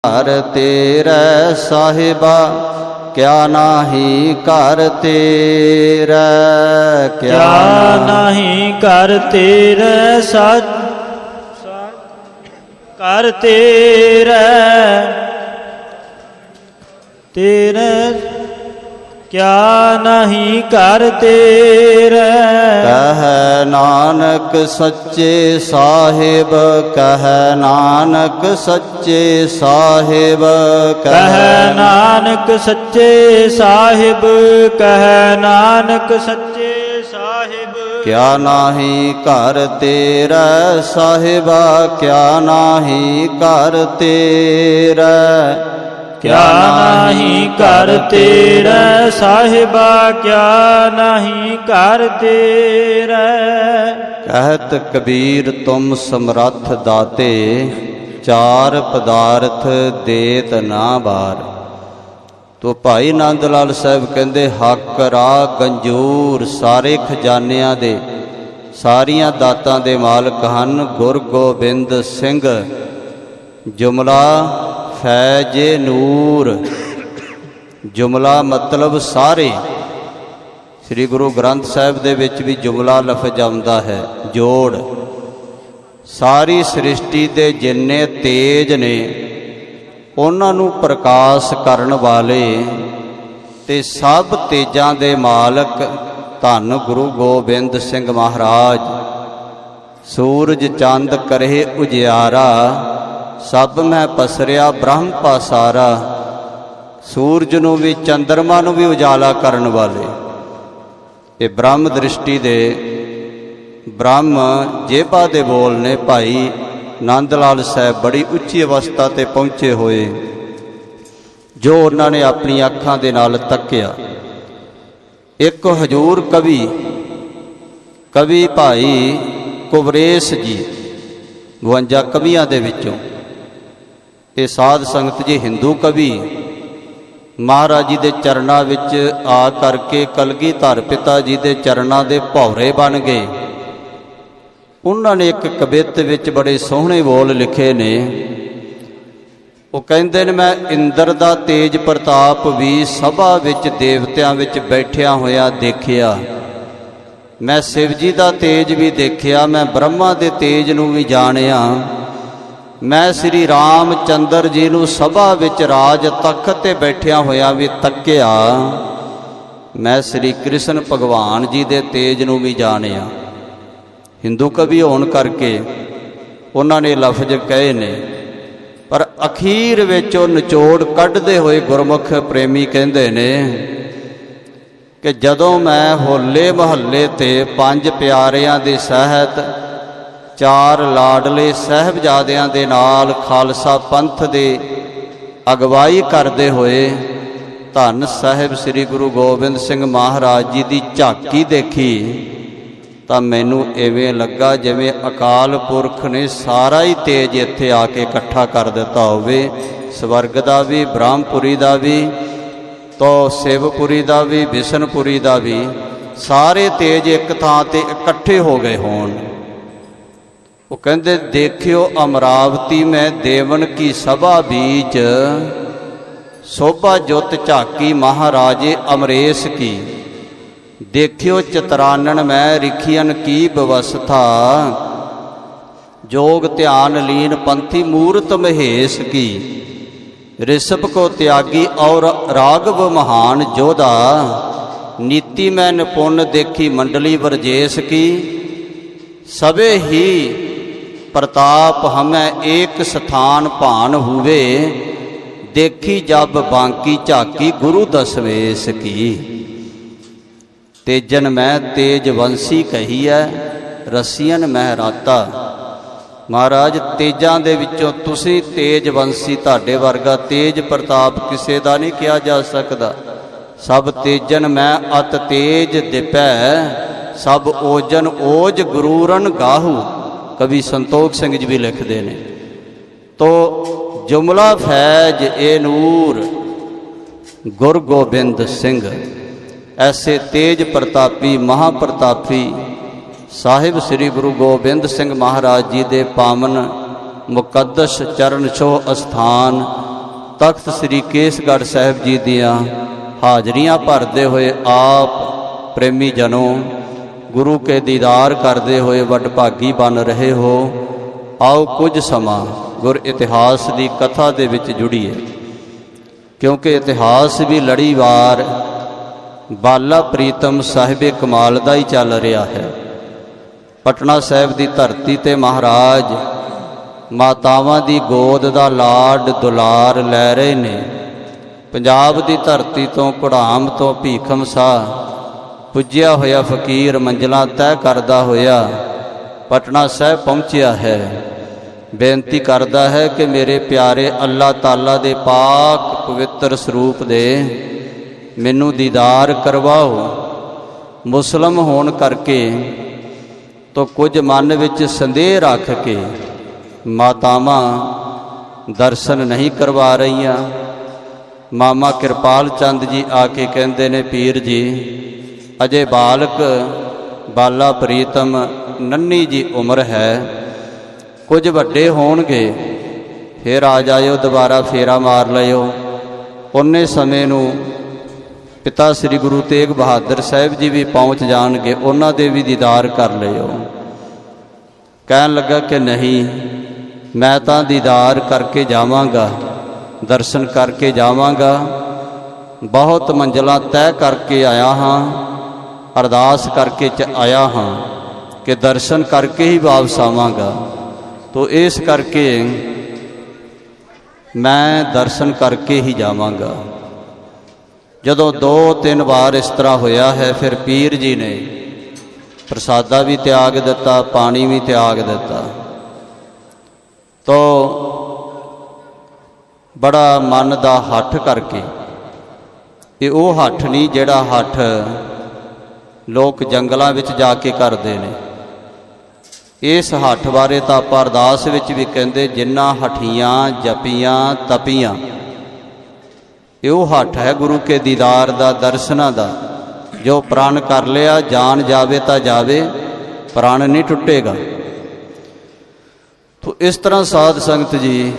ਘਰ ਤੇਰੇ ਸਾਹਿਬਾ ਕਿਆ ਨਾਹੀ ਘਰ ਤੇਰੇ, ਕਿਆ ਨਾਹੀ ਘਰ ਤੇਰੇ ਸੱਚ ਘਰ ਤੇਰੇ ਕਿਆ ਨਾਹੀ ਘਰ ਤੇਰੇ। ਕਹਿ ਨਾਨਕ ਸੱਚੇ ਸਾਹਿਬ, ਕਹਿ ਨਾਨਕ ਸੱਚੇ ਸਾਹਿਬ, ਕਹਿ ਨਾਨਕ ਸੱਚੇ ਸਾਹਿਬ, ਕਹਿ ਨਾਨਕ ਸੱਚੇ ਸਾਹਿਬ। ਕਿਆ ਨਾਹੀ ਘਰ ਤੇਰਾ ਸਾਹਿਬਾ, ਕਿਆ ਨਾਹੀ ਘਰ ਤੇਰਾ, ਕਿਆ ਨਾਹੀ ਘਰ ਤੇਰਾ ਸਾਹਿਬਾ, ਕਿਆ ਨਾਹੀ ਘਰ ਤੇਰਾ। ਕਹਿਤ ਕਬੀਰ ਤੁਮ ਸਮਰੱਥ ਦਾਤੇ, ਚਾਰ ਪਦਾਰਥ ਦੇਤ ਨਾ ਬਾਰ। ਤੋ ਭਾਈ ਨੰਦ ਲਾਲ ਸਾਹਿਬ ਕਹਿੰਦੇ ਹੱਕ ਰਾਹ ਗੰਜੂਰ ਸਾਰੇ ਖਜ਼ਾਨਿਆਂ ਦੇ, ਸਾਰੀਆਂ ਦਾਤਾਂ ਦੇ ਮਾਲਕ ਹਨ ਗੁਰ ਗੋਬਿੰਦ ਸਿੰਘ। ਜੁਮਲਾ ਫੈਜ਼ ਨੂਰ, ਜੁਮਲਾ ਮਤਲਬ ਸਾਰੇ। ਸ੍ਰੀ ਗੁਰੂ ਗ੍ਰੰਥ ਸਾਹਿਬ ਦੇ ਵਿੱਚ ਵੀ ਜੁਮਲਾ ਲਫ਼ਜ਼ ਆਉਂਦਾ ਹੈ, ਜੋੜ। ਸਾਰੀ ਸ੍ਰਿਸ਼ਟੀ ਦੇ ਜਿੰਨੇ ਤੇਜ ਨੇ ਉਹਨਾਂ ਨੂੰ ਪ੍ਰਕਾਸ਼ ਕਰਨ ਵਾਲੇ ਤੇ ਸਭ ਤੇਜਾਂ ਦੇ ਮਾਲਕ ਧੰਨ ਗੁਰੂ ਗੋਬਿੰਦ ਸਿੰਘ ਮਹਾਰਾਜ। ਸੂਰਜ ਚੰਦ ਕਰੇ ਉਜਿਆਰਾ, ਸਭ ਮੈਂ ਪਸਰਿਆ ਬ੍ਰਹਮ ਪਾਸਾਰਾ। ਸੂਰਜ ਨੂੰ ਵੀ ਚੰਦਰਮਾ ਨੂੰ ਵੀ ਉਜਾਲਾ ਕਰਨ ਵਾਲੇ ਇਹ ਬ੍ਰਹਮ ਦ੍ਰਿਸ਼ਟੀ ਦੇ ਬ੍ਰਹਮ ਜੇਬਾ ਦੇ ਬੋਲ ਨੇ। ਭਾਈ ਨੰਦ ਲਾਲ ਸਾਹਿਬ ਬੜੀ ਉੱਚੀ ਅਵਸਥਾ ਤੇ ਪਹੁੰਚੇ ਹੋਏ, ਜੋ ਉਹਨਾਂ ਨੇ ਆਪਣੀ ਅੱਖਾਂ ਦੇ ਨਾਲ ਤੱਕਿਆ। ਇੱਕ ਹਜੂਰ ਕਵੀ ਭਾਈ ਕੁਵਰੇਸ ਜੀ, 52 ਕਵੀਆਂ ਦੇ ਵਿੱਚੋਂ ਇਹ ਸਾਧ ਸੰਗਤ ਜੀ ਹਿੰਦੂ ਕਵੀ ਮਹਾਰਾਜ ਜੀ ਦੇ ਚਰਨਾਂ ਵਿੱਚ ਆ ਕਰਕੇ ਕਲਗੀਧਰ ਪਿਤਾ ਜੀ ਦੇ ਚਰਨਾਂ ਦੇ ਭੌਰੇ ਬਣ ਗਏ। ਉਹਨਾਂ ਨੇ ਇੱਕ ਕਵਿਤ ਵਿੱਚ ਬੜੇ ਸੋਹਣੇ ਬੋਲ ਲਿਖੇ ਨੇ। ਉਹ ਕਹਿੰਦੇ ਨੇ ਮੈਂ ਇੰਦਰ ਦਾ ਤੇਜ ਪ੍ਰਤਾਪ ਵੀ ਸਭਾ ਵਿੱਚ ਦੇਵਤਿਆਂ ਵਿੱਚ ਬੈਠਿਆ ਹੋਇਆ ਦੇਖਿਆ। ਮੈਂ ਸ਼ਿਵ ਜੀ ਦਾ ਤੇਜ ਵੀ ਦੇਖਿਆ, ਮੈਂ ਬ੍ਰਹਮਾ ਦੇ ਤੇਜ ਨੂੰ ਵੀ ਜਾਣਿਆ। ਮੈਂ ਸ੍ਰੀ ਰਾਮ ਚੰਦਰ ਜੀ ਨੂੰ ਸਭਾ ਵਿੱਚ ਰਾਜ ਤਖਤ ਤੇ ਬੈਠਿਆ ਹੋਇਆ ਵੀ ਤੱਕਿਆ। ਮੈਂ ਸ੍ਰੀ ਕ੍ਰਿਸ਼ਨ ਭਗਵਾਨ ਜੀ ਦੇ ਤੇਜ ਨੂੰ ਵੀ ਜਾਣਿਆ। ਹਿੰਦੂ ਕਵੀ ਹੋਣ ਕਰਕੇ ਉਹਨਾਂ ਨੇ ਲਫ਼ਜ਼ ਕਹੇ ਨੇ, ਪਰ ਅਖੀਰ ਵਿੱਚ ਉਹ ਨਿਚੋੜ ਕੱਢਦੇ ਹੋਏ ਗੁਰਮੁਖ ਪ੍ਰੇਮੀ ਕਹਿੰਦੇ ਨੇ ਕਿ ਜਦੋਂ ਮੈਂ ਹੋਲੇ ਮਹੱਲੇ ਤੇ 5 ਪਿਆਰਿਆਂ ਦੇ ਸਹਿਤ 4 ਲਾਡਲੇ ਸਾਹਿਬਜ਼ਾਦਿਆਂ ਦੇ ਨਾਲ ਖਾਲਸਾ ਪੰਥ ਦੇ ਅਗਵਾਈ ਕਰਦੇ ਹੋਏ ਧੰਨ ਸਾਹਿਬ ਸ੍ਰੀ ਗੁਰੂ ਗੋਬਿੰਦ ਸਿੰਘ ਮਹਾਰਾਜ ਜੀ ਦੀ ਝਾਕੀ ਦੇਖੀ ਤਾਂ ਮੈਨੂੰ ਇਵੇਂ ਲੱਗਾ ਜਿਵੇਂ ਅਕਾਲ ਪੁਰਖ ਨੇ ਸਾਰਾ ਹੀ ਤੇਜ ਇੱਥੇ ਆ ਕੇ ਇਕੱਠਾ ਕਰ ਦਿੱਤਾ ਹੋਵੇ। ਸਵਰਗ ਦਾ ਵੀ, ਬ੍ਰਹਮਪੁਰੀ ਦਾ ਵੀ, ਤੋ ਸ਼ਿਵਪੁਰੀ ਦਾ ਵੀ, ਵਿਸ਼ਨਪੁਰੀ ਦਾ ਵੀ, ਸਾਰੇ ਤੇਜ ਇੱਕ ਥਾਂ ਤੇ ਇਕੱਠੇ ਹੋ ਗਏ ਹੋਣ। ਉਹ ਕਹਿੰਦੇ ਦੇਖਿਓ ਅਮਰਾਵਤੀ ਮੈਂ ਦੇਵਨ ਕੀ ਸਭਾ ਬੀਚ, ਸੋਭਾ ਜੁਤ ਝਾਕੀ ਮਹਾਰਾਜੇ ਅਮਰੇਸ਼ ਕੀ। ਦੇਖਿਓ ਚਤਰਾਨਣ ਮੈਂ ਰਿਖੀਅਨ ਕੀ ਬਵਸਥਾ, जोग ध्यान लीन पंथी मूर्त महेश की। ऋषभ को त्यागी और राघव महान जोधा, नीति में निपुण देखी मंडली वर्जेश की। सबे ही प्रताप हमें एक स्थान भान हुए, देखी जब बांकी झाकी गुरु दसवेश की। तेजन मैं तेज वंशी कही है, रसियन महराता। महाराज तेजां दे विचों तुसी तेज वंशी, तुहाडे वर्गा तेज प्रताप किसे दा नहीं किया जा सकदा। सब तेजन मैं अत तेज दिपै, सब ओजन ओज गुरूरन गाहू। कवि संतोख सिंह जी भी लिखते हैं। तो जुमला फैज ए नूर गुर गोबिंद सिंह, ऐसे तेज प्रतापी महाप्रतापी साहिब श्री गुरु गोबिंद सिंह महाराज जी दे पावन मुकद्दस चरण छो अस्थान ਤਖਤ ਸ੍ਰੀ ਕੇਸਗੜ੍ਹ ਸਾਹਿਬ ਜੀ ਦੀਆਂ ਹਾਜ਼ਰੀਆਂ ਭਰਦੇ ਹੋਏ ਆਪ ਪ੍ਰੇਮੀ ਜਨੋਂ ਗੁਰੂ ਕੇ ਦੀਦਾਰ ਕਰਦੇ ਹੋਏ ਵਡਭਾਗੀ ਬਣ ਰਹੇ ਹੋ। ਆਓ ਕੁਝ ਸਮਾਂ ਗੁਰ ਇਤਿਹਾਸ ਦੀ ਕਥਾ ਦੇ ਵਿੱਚ ਜੁੜੀਏ, ਕਿਉਂਕਿ ਇਤਿਹਾਸ ਵੀ ਲੜੀਵਾਰ ਬਾਲਾ ਪ੍ਰੀਤਮ ਸਾਹਿਬੇ ਕਮਾਲ ਦਾ ਹੀ ਚੱਲ ਰਿਹਾ ਹੈ। ਪਟਨਾ ਸਾਹਿਬ ਦੀ ਧਰਤੀ ਤੇ ਮਹਾਰਾਜ ਮਾਤਾਵਾਂ ਦੀ ਗੋਦ ਦਾ ਲਾਡ ਦੁਲਾਰ ਲੈ ਰਹੇ ਨੇ। ਪੰਜਾਬ ਦੀ ਧਰਤੀ ਤੋਂ ਘੁੜਾਮ ਤੋਂ ਭੀਖਮ ਸਾਹ ਪੁੱਜਿਆ ਹੋਇਆ ਫਕੀਰ ਮੰਜ਼ਲਾਂ ਤੈਅ ਕਰਦਾ ਹੋਇਆ ਪਟਨਾ ਸਾਹਿਬ ਪਹੁੰਚਿਆ ਹੈ। ਬੇਨਤੀ ਕਰਦਾ ਹੈ ਕਿ ਮੇਰੇ ਪਿਆਰੇ ਅੱਲਾਹ ਤਾਲਾ ਦੇ ਪਾਕ ਪਵਿੱਤਰ ਸਰੂਪ ਦੇ ਮੈਨੂੰ ਦੀਦਾਰ ਕਰਵਾਓ। ਮੁਸਲਮ ਹੋਣ ਕਰਕੇ ਤੋਂ ਕੁਝ ਮਨ ਵਿੱਚ ਸੰਦੇਹ ਰੱਖ ਕੇ ਮਾਤਾਵਾਂ ਦਰਸ਼ਨ ਨਹੀਂ ਕਰਵਾ ਰਹੀਆਂ। ਮਾਮਾ ਕਿਰਪਾਲ ਚੰਦ ਜੀ ਆ ਕੇ ਕਹਿੰਦੇ ਨੇ, ਪੀਰ ਜੀ ਅਜੇ ਬਾਲਕ ਬਾਲਾ ਪ੍ਰੀਤਮ ਨੰਨੀ ਜੀ ਉਮਰ ਹੈ, ਕੁਝ ਵੱਡੇ ਹੋਣਗੇ ਫਿਰ ਆ ਜਾਇਓ, ਦੁਬਾਰਾ ਫੇਰਾ ਮਾਰ ਲਿਓ। ਉਨੇ ਸਮੇਂ ਨੂੰ ਪਿਤਾ ਸ੍ਰੀ ਗੁਰੂ ਤੇਗ ਬਹਾਦਰ ਸਾਹਿਬ ਜੀ ਵੀ ਪਹੁੰਚ ਜਾਣਗੇ, ਉਹਨਾਂ ਦੇ ਵੀ ਦੀਦਾਰ ਕਰ ਲਿਓ। ਕਹਿਣ ਲੱਗਾ ਕਿ ਨਹੀਂ, ਮੈਂ ਤਾਂ ਦੀਦਾਰ ਕਰਕੇ ਜਾਵਾਂਗਾ, ਦਰਸ਼ਨ ਕਰਕੇ ਜਾਵਾਂਗਾ। ਬਹੁਤ ਮੰਜ਼ਲਾਂ ਤੈਅ ਕਰਕੇ ਆਇਆ ਹਾਂ, ਅਰਦਾਸ ਕਰਕੇ ਆਇਆ ਹਾਂ ਕਿ ਦਰਸ਼ਨ ਕਰਕੇ ਹੀ ਵਾਪਸ ਆਵਾਂਗਾ। ਤੋ ਇਸ ਕਰਕੇ ਮੈਂ ਦਰਸ਼ਨ ਕਰਕੇ ਹੀ ਜਾਵਾਂਗਾ। ਜਦੋਂ 2-3 ਵਾਰ ਇਸ ਤਰ੍ਹਾਂ ਹੋਇਆ ਹੈ, ਫਿਰ ਪੀਰ ਜੀ ਨੇ ਪ੍ਰਸਾਦਾ ਵੀ ਤਿਆਗ ਦਿੱਤਾ, ਪਾਣੀ ਵੀ ਤਿਆਗ ਦਿੱਤਾ। ਤੋ ਬੜਾ ਮਨ ਦਾ ਹੱਠ ਕਰਕੇ, ਇਹ ਉਹ ਹੱਠ ਨਹੀਂ ਜਿਹੜਾ ਹੱਠ ਲੋਕ ਜੰਗਲਾਂ ਵਿੱਚ ਜਾ ਕੇ ਕਰਦੇ ਨੇ। ਇਸ ਹੱਠ ਬਾਰੇ ਤਾਂ ਆਪਾਂ ਅਰਦਾਸ ਵਿੱਚ ਵੀ ਕਹਿੰਦੇ, ਜਿਨ੍ਹਾਂ ਹੱਠੀਆਂ ਜਪੀਆਂ ਤਪੀਆਂ। ਇਹ ਉਹ ਹੱਠ ਹੈ ਗੁਰੂ ਕੇ ਦੀਦਾਰ ਦਾ, ਦਰਸ਼ਨਾਂ ਦਾ। ਜੋ ਪ੍ਰਣ ਕਰ ਲਿਆ, ਜਾਨ ਜਾਵੇ ਤਾਂ ਜਾਵੇ, ਪ੍ਰਣ ਨਹੀਂ ਟੁੱਟੇਗਾ। ਤੋ ਇਸ ਤਰ੍ਹਾਂ ਸਾਧ ਸੰਗਤ ਜੀ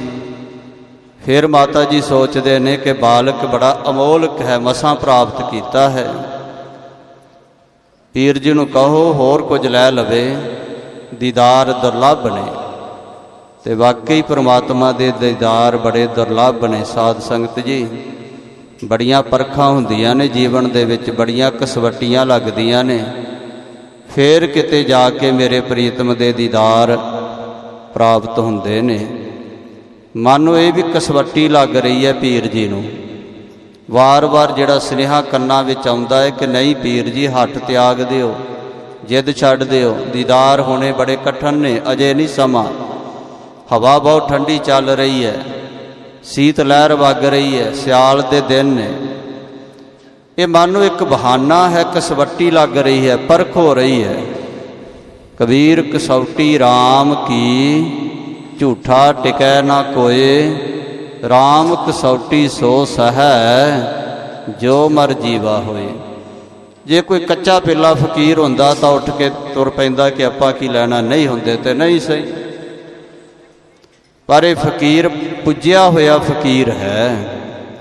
ਫਿਰ ਮਾਤਾ ਜੀ ਸੋਚਦੇ ਨੇ ਕਿ ਬਾਲਕ ਬੜਾ ਅਮੋਲਕ ਹੈ, ਮਸਾਂ ਪ੍ਰਾਪਤ ਕੀਤਾ ਹੈ। ਪੀਰ ਜੀ ਨੂੰ ਕਹੋ ਹੋਰ ਕੁਝ ਲੈ ਲਵੇ, ਦੀਦਾਰ ਦੁਰਲੱਭ ਨੇ। ਤੇ ਵਾਕਈ ਪ੍ਰਮਾਤਮਾ ਦੇ ਦੀਦਾਰ ਬੜੇ ਦੁਰਲੱਭ ਨੇ। ਸਾਧ ਸੰਗਤ ਜੀ, ਬੜੀਆਂ ਪਰਖਾਂ ਹੁੰਦੀਆਂ ਨੇ ਜੀਵਨ ਦੇ ਵਿੱਚ, ਬੜੀਆਂ ਕਸਵੱਟੀਆਂ ਲੱਗਦੀਆਂ ਨੇ, ਫਿਰ ਕਿਤੇ ਜਾ ਕੇ ਮੇਰੇ ਪ੍ਰੀਤਮ ਦੇ ਦੀਦਾਰ ਪ੍ਰਾਪਤ ਹੁੰਦੇ ਨੇ। ਮਨ ਨੂੰ ਇਹ ਵੀ ਕਸਵੱਟੀ ਲੱਗ ਰਹੀ ਹੈ ਪੀਰ ਜੀ ਨੂੰ। ਵਾਰ-ਵਾਰ ਜਿਹੜਾ ਸੁਨੇਹਾ ਕੰਨਾਂ ਵਿੱਚ ਆਉਂਦਾ ਹੈ ਕਿ ਨਹੀਂ ਪੀਰ ਜੀ, ਹੱਠ ਤਿਆਗ ਦਿਓ, ਜਿੱਦ ਛੱਡ ਦਿਓ, ਦੀਦਾਰ ਹੋਣੇ ਬੜੇ ਕਠਿਨ ਨੇ, ਅਜੇ ਨਹੀਂ ਸਮਾਂ। ਹਵਾ ਬਹੁਤ ਠੰਡੀ ਚੱਲ ਰਹੀ ਹੈ, ਸੀਤ ਲਹਿਰ ਵਗ ਰਹੀ ਹੈ, ਸਿਆਲ ਦੇ ਦਿਨ ਨੇ। ਇਹ ਮਨ ਨੂੰ ਇੱਕ ਬਹਾਨਾ ਹੈ, ਕਸਵੱਟੀ ਲੱਗ ਰਹੀ ਹੈ, ਪਰਖ ਹੋ ਰਹੀ ਹੈ। ਕਬੀਰ ਕਸੌਟੀ ਰਾਮ ਕੀ, ਝੂਠਾ ਟਿਕੈ ਨਾ ਕੋਏ। ਰਾਮ ਕਸੌਟੀ ਸੋ ਸਹੈ, ਜੋ ਮਰ ਜੀਵਾ ਹੋਏ। ਜੇ ਕੋਈ ਕੱਚਾ ਪੀਲਾ ਫਕੀਰ ਹੁੰਦਾ ਤਾਂ ਉੱਠ ਕੇ ਤੁਰ ਪੈਂਦਾ ਕਿ ਆਪਾਂ ਕੀ ਲੈਣਾ, ਨਹੀਂ ਹੁੰਦੇ ਤੇ ਨਹੀਂ ਸਹੀ। ਪਰ ਇਹ ਫਕੀਰ ਪੁੱਜਿਆ ਹੋਇਆ ਫਕੀਰ ਹੈ,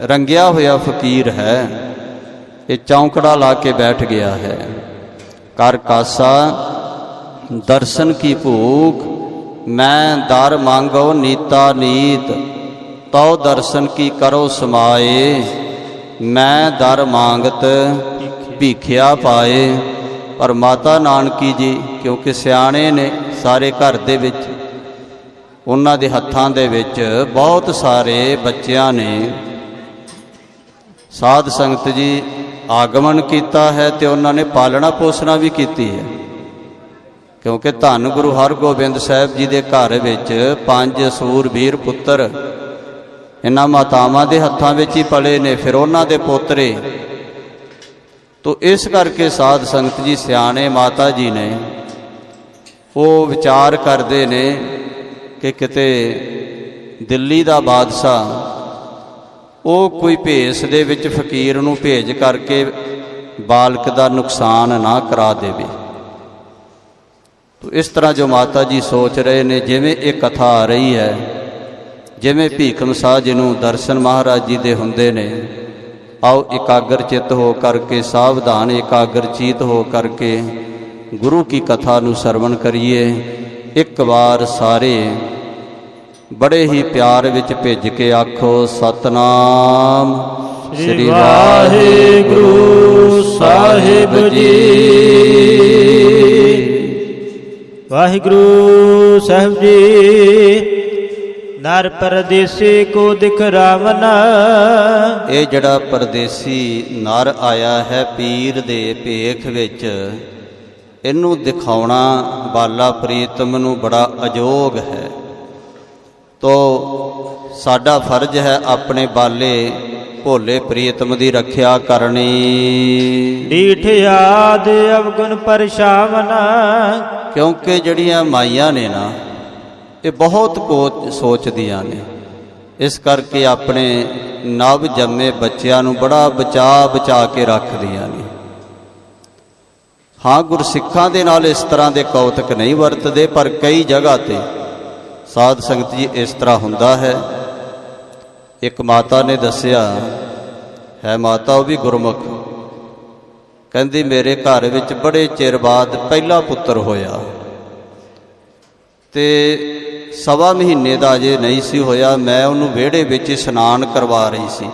ਰੰਗਿਆ ਹੋਇਆ ਫਕੀਰ ਹੈ। ਇਹ ਚੌਂਕੜਾ ਲਾ ਕੇ ਬੈਠ ਗਿਆ ਹੈ। ਕਰ ਕਾਸਾ ਦਰਸ਼ਨ ਕੀ ਭੂਖ, ਮੈਂ ਦਰ ਮੰਗੋ ਨੀਤਾ ਨੀਤ। ਤਉ ਦਰਸ਼ਨ ਕੀ ਕਰੋ ਸਮਾਏ, ਮੈਂ ਦਰ ਮੰਗਤ ਭੀਖਿਆ ਪਾਏ। ਪਰ ਮਾਤਾ ਨਾਨਕੀ ਜੀ ਕਿਉਂਕਿ ਸਿਆਣੇ ਨੇ ਸਾਰੇ ਘਰ ਦੇ ਵਿੱਚ, ਉਹਨਾਂ ਦੇ ਹੱਥਾਂ ਦੇ ਵਿੱਚ ਬਹੁਤ ਸਾਰੇ ਬੱਚਿਆਂ ਨੇ ਸਾਧ ਸੰਗਤ ਜੀ ਆਗਮਨ ਕੀਤਾ ਹੈ ਤੇ ਉਹਨਾਂ ਨੇ ਪਾਲਣਾ ਪੋਸਣਾ ਵੀ ਕੀਤੀ ਹੈ। ਕਿਉਂਕਿ ਧੰਨ ਗੁਰੂ ਹਰਗੋਬਿੰਦ ਸਾਹਿਬ ਜੀ ਦੇ ਘਰ ਵਿੱਚ 5 ਸੂਰਬੀਰ ਪੁੱਤਰ ਇਹਨਾਂ ਮਾਤਾਵਾਂ ਦੇ ਹੱਥਾਂ ਵਿੱਚ ਹੀ ਪਲੇ ਨੇ, ਫਿਰ ਉਹਨਾਂ ਦੇ ਪੋਤਰੇ। ਤੋ ਇਸ ਕਰਕੇ ਸਾਧ ਸੰਗਤ ਜੀ ਸਿਆਣੇ ਮਾਤਾ ਜੀ ਨੇ ਉਹ ਵਿਚਾਰ ਕਰਦੇ ਨੇ ਕਿ ਕਿਤੇ ਦਿੱਲੀ ਦਾ ਬਾਦਸ਼ਾਹ ਉਹ ਕੋਈ ਭੇਸ ਦੇ ਵਿੱਚ ਫਕੀਰ ਨੂੰ ਭੇਜ ਕਰਕੇ ਬਾਲਕ ਦਾ ਨੁਕਸਾਨ ਨਾ ਕਰਾ ਦੇਵੇ। ਤੋ ਇਸ ਤਰ੍ਹਾਂ ਜੋ ਮਾਤਾ ਜੀ ਸੋਚ ਰਹੇ ਨੇ, ਜਿਵੇਂ ਇਹ ਕਥਾ ਆ ਰਹੀ ਹੈ, ਜਿਵੇਂ ਭੀਖਮ ਸਾਹ ਜੀ ਨੂੰ ਦਰਸ਼ਨ ਮਹਾਰਾਜ ਜੀ ਦੇ ਹੁੰਦੇ ਨੇ, ਆਓ ਇਕਾਗਰ ਚਿੱਤ ਹੋ ਕਰਕੇ, ਸਾਵਧਾਨ ਇਕਾਗਰ ਚੀਤ ਹੋ ਕਰਕੇ ਗੁਰੂ ਕੀ ਕਥਾ ਨੂੰ ਸਰਵਣ ਕਰੀਏ। ਇੱਕ ਵਾਰ ਸਾਰੇ ਬੜੇ ਹੀ ਪਿਆਰ ਵਿੱਚ ਭਿੱਜ ਕੇ ਆਖੋ ਸਤਨਾਮ ਸ੍ਰੀ ਵਾਹਿਗੁਰੂ ਸਾਹਿਬ ਜੀ। ਵਾਹਿਗੁਰੂ ਸਾਹਿਬ ਜੀ। ਨਰ ਪਰਦੇਸੀ ਕੋ ਦਿਖ ਰਾਵਨ। ਇਹ ਜਿਹੜਾ ਪਰਦੇਸੀ ਨਰ ਆਇਆ ਹੈ ਪੀਰ ਦੇ ਭੇਖ ਵਿੱਚ, ਇਹਨੂੰ ਦਿਖਾਉਣਾ ਬਾਲਾ ਪ੍ਰੀਤਮ ਨੂੰ ਬੜਾ ਅਜੋਗ ਹੈ। ਤੋ ਸਾਡਾ ਫਰਜ਼ ਹੈ ਆਪਣੇ ਬਾਲੇ ਭੋਲੇ ਪ੍ਰੀਤਮ ਦੀ ਰੱਖਿਆ ਕਰਨੀ। ਡੀਠ ਆਦ ਅਵਗੁਣ ਪਰਛਾਵਨ। ਕਿਉਂਕਿ ਜਿਹੜੀਆਂ ਮਾਈਆਂ ਨੇ ਨਾ, ਇਹ ਬਹੁਤ ਸੋਚਦੀਆਂ ਨੇ, ਇਸ ਕਰਕੇ ਆਪਣੇ ਨਵ ਜੰਮੇ ਬੱਚਿਆਂ ਨੂੰ ਬੜਾ ਬਚਾ ਕੇ ਰੱਖਦੀਆਂ ਨੇ। ਹਾਂ, ਗੁਰਸਿੱਖਾਂ ਦੇ ਨਾਲ ਇਸ ਤਰ੍ਹਾਂ ਦੇ ਕੌਤਕ ਨਹੀਂ ਵਰਤਦੇ, ਪਰ ਕਈ ਜਗ੍ਹਾ ਤੇ ਸਾਧ ਸੰਗਤ ਜੀ ਇਸ ਤਰ੍ਹਾਂ ਹੁੰਦਾ ਹੈ। ਇੱਕ ਮਾਤਾ ਨੇ ਦੱਸਿਆ ਹੈ, ਮਾਤਾ ਉਹ ਵੀ ਗੁਰਮੁਖ, ਕਹਿੰਦੀ ਮੇਰੇ ਘਰ ਵਿੱਚ ਬੜੇ ਚਿਰ ਬਾਅਦ ਪਹਿਲਾ ਪੁੱਤਰ ਹੋਇਆ ਤੇ 1.25 ਮਹੀਨੇ ਦਾ ਅਜੇ ਨਹੀਂ ਸੀ ਹੋਇਆ। ਮੈਂ ਉਹਨੂੰ ਵਿਹੜੇ ਵਿੱਚ ਇਸ਼ਨਾਨ ਕਰਵਾ ਰਹੀ ਸੀ।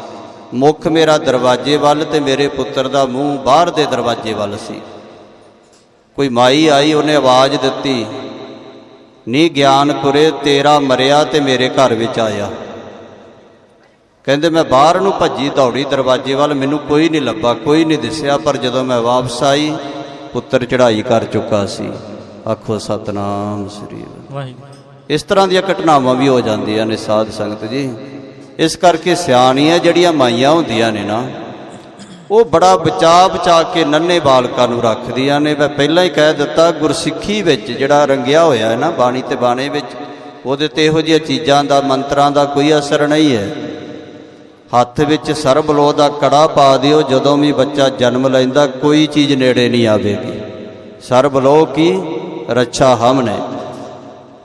ਮੁੱਖ ਮੇਰਾ ਦਰਵਾਜ਼ੇ ਵੱਲ ਤੇ ਮੇਰੇ ਪੁੱਤਰ ਦਾ ਮੂੰਹ ਬਾਹਰ ਦੇ ਦਰਵਾਜ਼ੇ ਵੱਲ ਸੀ। ਕੋਈ ਮਾਈ ਆਈ, ਉਹਨੇ ਆਵਾਜ਼ ਦਿੱਤੀ, ਨੀ ਗਿਆਨਪੁਰੇ ਤੇਰਾ ਮਰਿਆ ਤੇ ਮੇਰੇ ਘਰ ਵਿੱਚ ਆਇਆ। ਕਹਿੰਦੇ ਮੈਂ ਬਾਹਰ ਨੂੰ ਭੱਜੀ ਦੌੜੀ ਦਰਵਾਜ਼ੇ ਵੱਲ, ਮੈਨੂੰ ਕੋਈ ਨਹੀਂ ਲੱਭਾ, ਕੋਈ ਨਹੀਂ ਦਿਸਿਆ। ਪਰ ਜਦੋਂ ਮੈਂ ਵਾਪਸ ਆਈ, ਪੁੱਤਰ ਚੜ੍ਹਾਈ ਕਰ ਚੁੱਕਾ ਸੀ। ਆਖੋ ਸਤਨਾਮ ਸ੍ਰੀ ਵਾਹਿਗੁਰੂ। ਇਸ ਤਰ੍ਹਾਂ ਦੀਆਂ ਘਟਨਾਵਾਂ ਵੀ ਹੋ ਜਾਂਦੀਆਂ ਨੇ ਸਾਧ ਸੰਗਤ ਜੀ। ਇਸ ਕਰਕੇ ਸਿਆਣੀਆਂ ਜਿਹੜੀਆਂ ਮਾਈਆਂ ਹੁੰਦੀਆਂ ਨੇ ਨਾ, ਉਹ ਬੜਾ ਬਚਾ ਕੇ ਨੰਨੇ ਬਾਲਕਾਂ ਨੂੰ ਰੱਖਦੀਆਂ ਨੇ। ਮੈਂ ਪਹਿਲਾਂ ਹੀ ਕਹਿ ਦਿੱਤਾ, ਗੁਰਸਿੱਖੀ ਵਿੱਚ ਜਿਹੜਾ ਰੰਗਿਆ ਹੋਇਆ ਹੈ ਨਾ, ਬਾਣੀ ਤੇ ਬਾਣੇ ਵਿੱਚ, ਉਹਦੇ ਤੇ ਇਹੋ ਜਿਹੀਆਂ ਚੀਜ਼ਾਂ ਦਾ, ਮੰਤਰਾਂ ਦਾ ਕੋਈ ਅਸਰ ਨਹੀਂ ਹੈ। ਹੱਥ ਵਿੱਚ ਸਰਬਲੋ ਦਾ ਕੜਾ ਪਾ ਦਿਓ, ਜਦੋਂ ਵੀ ਬੱਚਾ ਜਨਮ ਲੈਂਦਾ ਕੋਈ ਚੀਜ਼ ਨੇੜੇ ਨਹੀਂ ਆਵੇਗੀ। ਸਰਬਲੋ ਕੀ ਰੱਛਾ ਹਮ ਨੇ।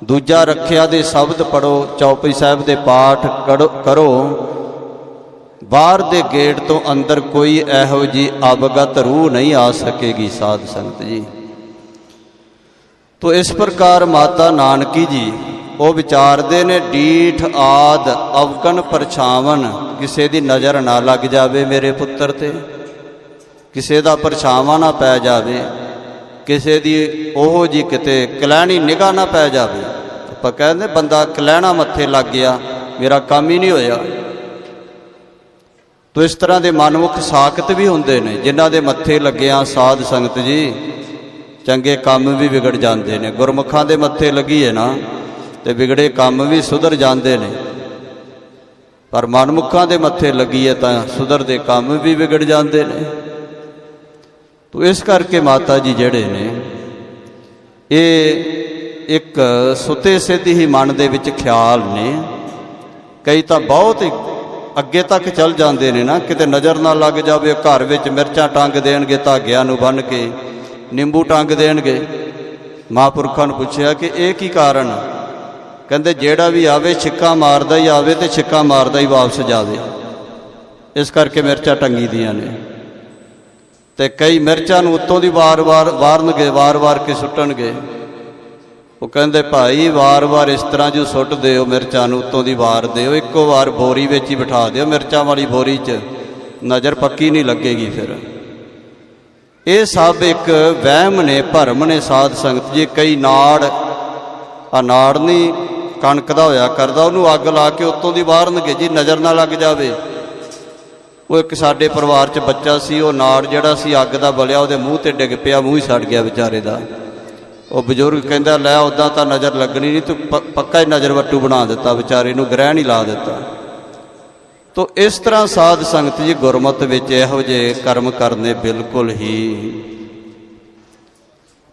ਦੂਜਾ, ਰੱਖਿਆ ਦੇ ਸ਼ਬਦ ਪੜੋ, ਚੌਪਈ ਸਾਹਿਬ ਦੇ ਪਾਠ ਕਰੋ। ਬਾਹਰ ਦੇ ਗੇਟ ਤੋਂ ਅੰਦਰ ਕੋਈ ਇਹੋ ਜਿਹੀ ਅਵਗਤ ਰੂਹ ਨਹੀਂ ਆ ਸਕੇਗੀ ਸਾਧ ਸੰਗਤ ਜੀ। ਤੋ ਇਸ ਪ੍ਰਕਾਰ ਮਾਤਾ ਨਾਨਕੀ ਜੀ ਉਹ ਵਿਚਾਰਦੇ ਨੇ, ਡੀਠ ਆਦ ਅਵਗਣ ਪਰਛਾਵਨ, ਕਿਸੇ ਦੀ ਨਜ਼ਰ ਨਾ ਲੱਗ ਜਾਵੇ ਮੇਰੇ ਪੁੱਤਰ ਤੇ, ਕਿਸੇ ਦਾ ਪਰਛਾਵਾਂ ਨਾ ਪੈ ਜਾਵੇ, ਕਿਸੇ ਦੀ ਉਹੋ ਜੀ ਕਿਤੇ ਕਲੈਣੀ ਨਿਗਾਹ ਨਾ ਪੈ ਜਾਵੇ। ਆਪਾਂ ਕਹਿੰਦੇ ਬੰਦਾ ਕਲੈਣਾ ਮੱਥੇ ਲੱਗ ਗਿਆ, ਮੇਰਾ ਕੰਮ ਹੀ ਨਹੀਂ ਹੋਇਆ। ਤੋ ਇਸ ਤਰ੍ਹਾਂ ਦੇ ਮਨਮੁਖ ਸਾਖਤ ਵੀ ਹੁੰਦੇ ਨੇ, ਜਿਨ੍ਹਾਂ ਦੇ ਮੱਥੇ ਲੱਗਿਆ ਸਾਧ ਸੰਗਤ ਜੀ ਚੰਗੇ ਕੰਮ ਵੀ ਵਿਗੜ ਜਾਂਦੇ ਨੇ। ਗੁਰਮੁਖਾਂ ਦੇ ਮੱਥੇ ਲੱਗੀਏ ਨਾ ਤੇ ਵਿਗੜੇ ਕੰਮ ਵੀ ਸੁਧਰ ਜਾਂਦੇ ਨੇ, ਪਰ ਮਨਮੁਖਾਂ ਦੇ ਮੱਥੇ ਲੱਗੀਏ ਤਾਂ ਸੁਧਰਦੇ ਕੰਮ ਵੀ ਵਿਗੜ ਜਾਂਦੇ ਨੇ। ਤੋ ਇਸ ਕਰਕੇ ਮਾਤਾ ਜੀ ਜਿਹੜੇ ਨੇ, ਇਹ ਇੱਕ ਸੁਤੇ ਸਿੱਧ ਹੀ ਮਨ ਦੇ ਵਿੱਚ ਖਿਆਲ ਨੇ। ਕਈ ਤਾਂ ਬਹੁਤ ਅੱਗੇ ਤੱਕ ਚੱਲ ਜਾਂਦੇ ਨੇ ਨਾ, ਕਿਤੇ ਨਜ਼ਰ ਨਾ ਲੱਗ ਜਾਵੇ। ਘਰ ਵਿੱਚ ਮਿਰਚਾਂ ਟੰਗ ਦੇਣਗੇ, ਧਾਗਿਆਂ ਨੂੰ ਬੰਨ੍ਹ ਕੇ ਨਿੰਬੂ ਟੰਗ ਦੇਣਗੇ। ਮਹਾਂਪੁਰਖਾਂ ਨੂੰ ਪੁੱਛਿਆ ਕਿ ਇਹ ਕੀ ਕਾਰਨ? ਕਹਿੰਦੇ ਜਿਹੜਾ ਵੀ ਆਵੇ ਛਿੱਕਾ ਮਾਰਦਾ ਹੀ ਆਵੇ ਤੇ ਛਿੱਕਾ ਮਾਰਦਾ ਹੀ ਵਾਪਸ ਜਾਵੇ, ਇਸ ਕਰਕੇ ਮਿਰਚਾਂ ਟੰਗੀ ਦੀਆਂ ਨੇ। ਤੇ ਕਈ ਮਿਰਚਾਂ ਨੂੰ ਉੱਤੋਂ ਦੀ ਵਾਰ-ਵਾਰ ਵਾਰਨਗੇ, ਵਾਰ-ਵਾਰ ਕੇ ਸੁੱਟਣਗੇ। ਉਹ ਕਹਿੰਦੇ ਭਾਈ ਵਾਰ-ਵਾਰ ਇਸ ਤਰ੍ਹਾਂ ਜੋ ਸੁੱਟ ਦਿਓ ਮਿਰਚਾਂ ਨੂੰ, ਉੱਤੋਂ ਦੀ ਵਾਰ ਦਿਓ, ਇੱਕੋ ਵਾਰ ਬੋਰੀ ਵਿੱਚ ਹੀ ਬਿਠਾ ਦਿਓ, ਮਿਰਚਾਂ ਵਾਲੀ ਬੋਰੀ 'ਚ ਨਜ਼ਰ ਪੱਕੀ ਨਹੀਂ ਲੱਗੇਗੀ ਫਿਰ। ਇਹ ਸਭ ਇੱਕ ਵਹਿਮ ਨੇ, ਭਰਮ ਨੇ ਸਾਧ ਸੰਗਤ ਜੀ। ਕਈ ਨਾੜ, ਆ ਨਾੜ ਨਹੀਂ ਕਣਕ ਦਾ ਹੋਇਆ ਕਰਦਾ, ਉਹਨੂੰ ਅੱਗ ਲਾ ਕੇ ਉੱਤੋਂ ਦੀ ਵਾਰਨਗੇ ਜੀ, ਨਜ਼ਰ ਨਾ ਲੱਗ ਜਾਵੇ। ਉਹ ਇੱਕ ਸਾਡੇ ਪਰਿਵਾਰ 'ਚ ਬੱਚਾ ਸੀ, ਉਹ ਨਾੜ ਜਿਹੜਾ ਸੀ ਅੱਗ ਦਾ ਬਲਿਆ ਉਹਦੇ ਮੂੰਹ ਤੇ ਡਿੱਗ ਪਿਆ, ਮੂੰਹ ਹੀ ਸੜ ਗਿਆ ਵਿਚਾਰੇ ਦਾ। ਉਹ ਬਜ਼ੁਰਗ ਕਹਿੰਦਾ ਲੈ ਉੱਦਾਂ ਤਾਂ ਨਜ਼ਰ ਲੱਗਣੀ ਨਹੀਂ, ਤੂੰ ਪੱਕਾ ਹੀ ਨਜ਼ਰ ਵੱਟੂ ਬਣਾ ਦਿੱਤਾ, ਵਿਚਾਰੇ ਨੂੰ ਗ੍ਰਹਿਣ ਹੀ ਲਾ ਦਿੱਤਾ। ਤੋ ਇਸ ਤਰ੍ਹਾਂ ਸਾਧ ਸੰਗਤ ਜੀ ਗੁਰਮਤਿ ਵਿੱਚ ਇਹੋ ਜਿਹੇ ਕਰਮ ਕਰਨੇ ਬਿਲਕੁਲ ਹੀ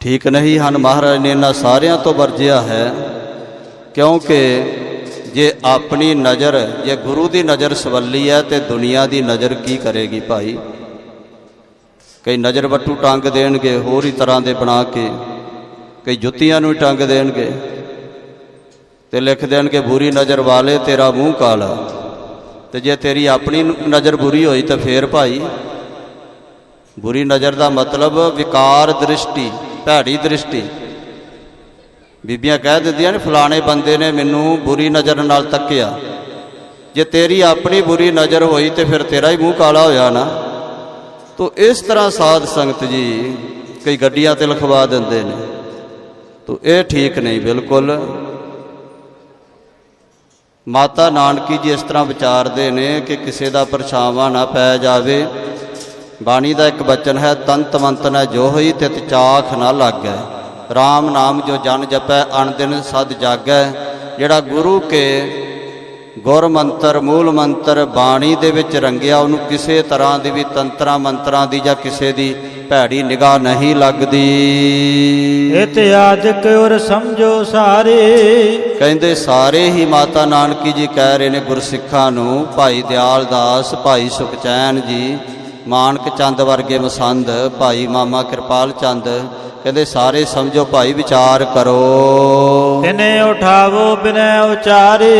ਠੀਕ ਨਹੀਂ ਹਨ। ਮਹਾਰਾਜ ਨੇ ਇਹਨਾਂ ਸਾਰਿਆਂ ਤੋਂ ਵਰਜਿਆ ਹੈ, ਕਿਉਂਕਿ ਜੇ ਆਪਣੀ ਨਜ਼ਰ, ਜੇ ਗੁਰੂ ਦੀ ਨਜ਼ਰ ਸਵੱਲੀ ਹੈ ਤੇ ਦੁਨੀਆ ਦੀ ਨਜ਼ਰ ਕੀ ਕਰੇਗੀ ਭਾਈ। ਕਈ ਨਜ਼ਰ ਵੱਟੂ ਟੰਗ ਦੇਣਗੇ ਹੋਰ ਹੀ ਤਰ੍ਹਾਂ ਦੇ ਬਣਾ ਕੇ, ਕਈ ਜੁੱਤੀਆਂ ਨੂੰ ਟੰਗ ਦੇਣਗੇ। ਤੇ ਲਿਖ ਦੇਣਗੇ ਬੁਰੀ ਨਜ਼ਰ ਵਾਲੇ ਤੇਰਾ ਮੂੰਹ ਕਾਲਾ। ਤੇ ਜੇ ਤੇਰੀ ਆਪਣੀ ਨਜ਼ਰ ਬੁਰੀ ਹੋਈ ਤਾਂ ਫੇਰ ਭਾਈ, ਬੁਰੀ ਨਜ਼ਰ ਦਾ ਮਤਲਬ ਵਿਕਾਰ ਦ੍ਰਿਸ਼ਟੀ, ਭੈੜੀ ਦ੍ਰਿਸ਼ਟੀ। ਬੀਬੀਆਂ ਕਹਿ ਦਿੰਦੀਆਂ ਨੇ ਫਲਾਣੇ ਬੰਦੇ ਨੇ ਮੈਨੂੰ ਬੁਰੀ ਨਜ਼ਰ ਨਾਲ ਤੱਕਿਆ। ਜੇ ਤੇਰੀ ਆਪਣੀ ਬੁਰੀ ਨਜ਼ਰ ਹੋਈ ਤੇ ਫਿਰ ਤੇਰਾ ਹੀ ਮੂੰਹ ਕਾਲਾ ਹੋਇਆ ਨਾ। ਤੋ ਇਸ ਤਰ੍ਹਾਂ ਸਾਧ ਸੰਗਤ ਜੀ ਕਈ ਗੱਡੀਆਂ ਤੇ ਲਿਖਵਾ ਦਿੰਦੇ ਨੇ, ਤੋ ਇਹ ਠੀਕ ਨਹੀਂ ਬਿਲਕੁਲ। ਮਾਤਾ ਨਾਨਕੀ ਜੀ ਇਸ ਤਰ੍ਹਾਂ ਵਿਚਾਰਦੇ ਨੇ ਕਿ ਕਿਸੇ ਦਾ ਪਰਛਾਵਾਂ ਨਾ ਪੈ ਜਾਵੇ। ਬਾਣੀ ਦਾ ਇੱਕ ਬਚਨ ਹੈ, ਤੰਤ ਮੰਤ ਨ ਜੋ ਹੋਈ ਤਿਤ ਚਾਖ ਨਾ ਲਾਗੈ, ਰਾਮ ਨਾਮ ਜੋ ਜਨ ਜਪੈ ਅਣ ਦਿਨ ਸਦ ਜਾਗੈ। ਜਿਹੜਾ ਗੁਰੂ ਕੇ ਗੁਰ ਮੰਤਰ ਮੂਲ ਮੰਤਰ ਬਾਣੀ ਦੇ ਵਿੱਚ ਰੰਗਿਆ, ਉਹਨੂੰ ਕਿਸੇ ਤਰ੍ਹਾਂ ਦੀ ਵੀ ਤੰਤਰਾਂ ਮੰਤਰਾਂ ਦੀ ਜਾਂ ਕਿਸੇ ਦੀ ਭੈੜੀ ਨਿਗਾਹ ਨਹੀਂ ਲੱਗਦੀ। ਇਤਿਆਦਿਕ ਔਰ ਸਮਝੋ ਸਾਰੇ। ਕਹਿੰਦੇ ਸਾਰੇ ਹੀ ਮਾਤਾ ਨਾਨਕੀ ਜੀ ਕਹਿ ਰਹੇ ਨੇ ਗੁਰਸਿੱਖਾਂ ਨੂੰ, ਭਾਈ ਦਿਆਲ ਦਾਸ, ਭਾਈ ਸੁਖਚੈਨ ਜੀ, ਮਾਨਕ ਚੰਦ ਵਰਗੇ ਮਸੰਦ, ਭਾਈ ਮਾਮਾ ਕਿਰਪਾਲ ਚੰਦ, ਕਹਿੰਦੇ ਸਾਰੇ ਸਮਝੋ ਭਾਈ, ਵਿਚਾਰ ਕਰੋ। ਤਿਨੇ ਉਠਾਵੋ ਬਿਨੈ ਉਚਾਰੇ।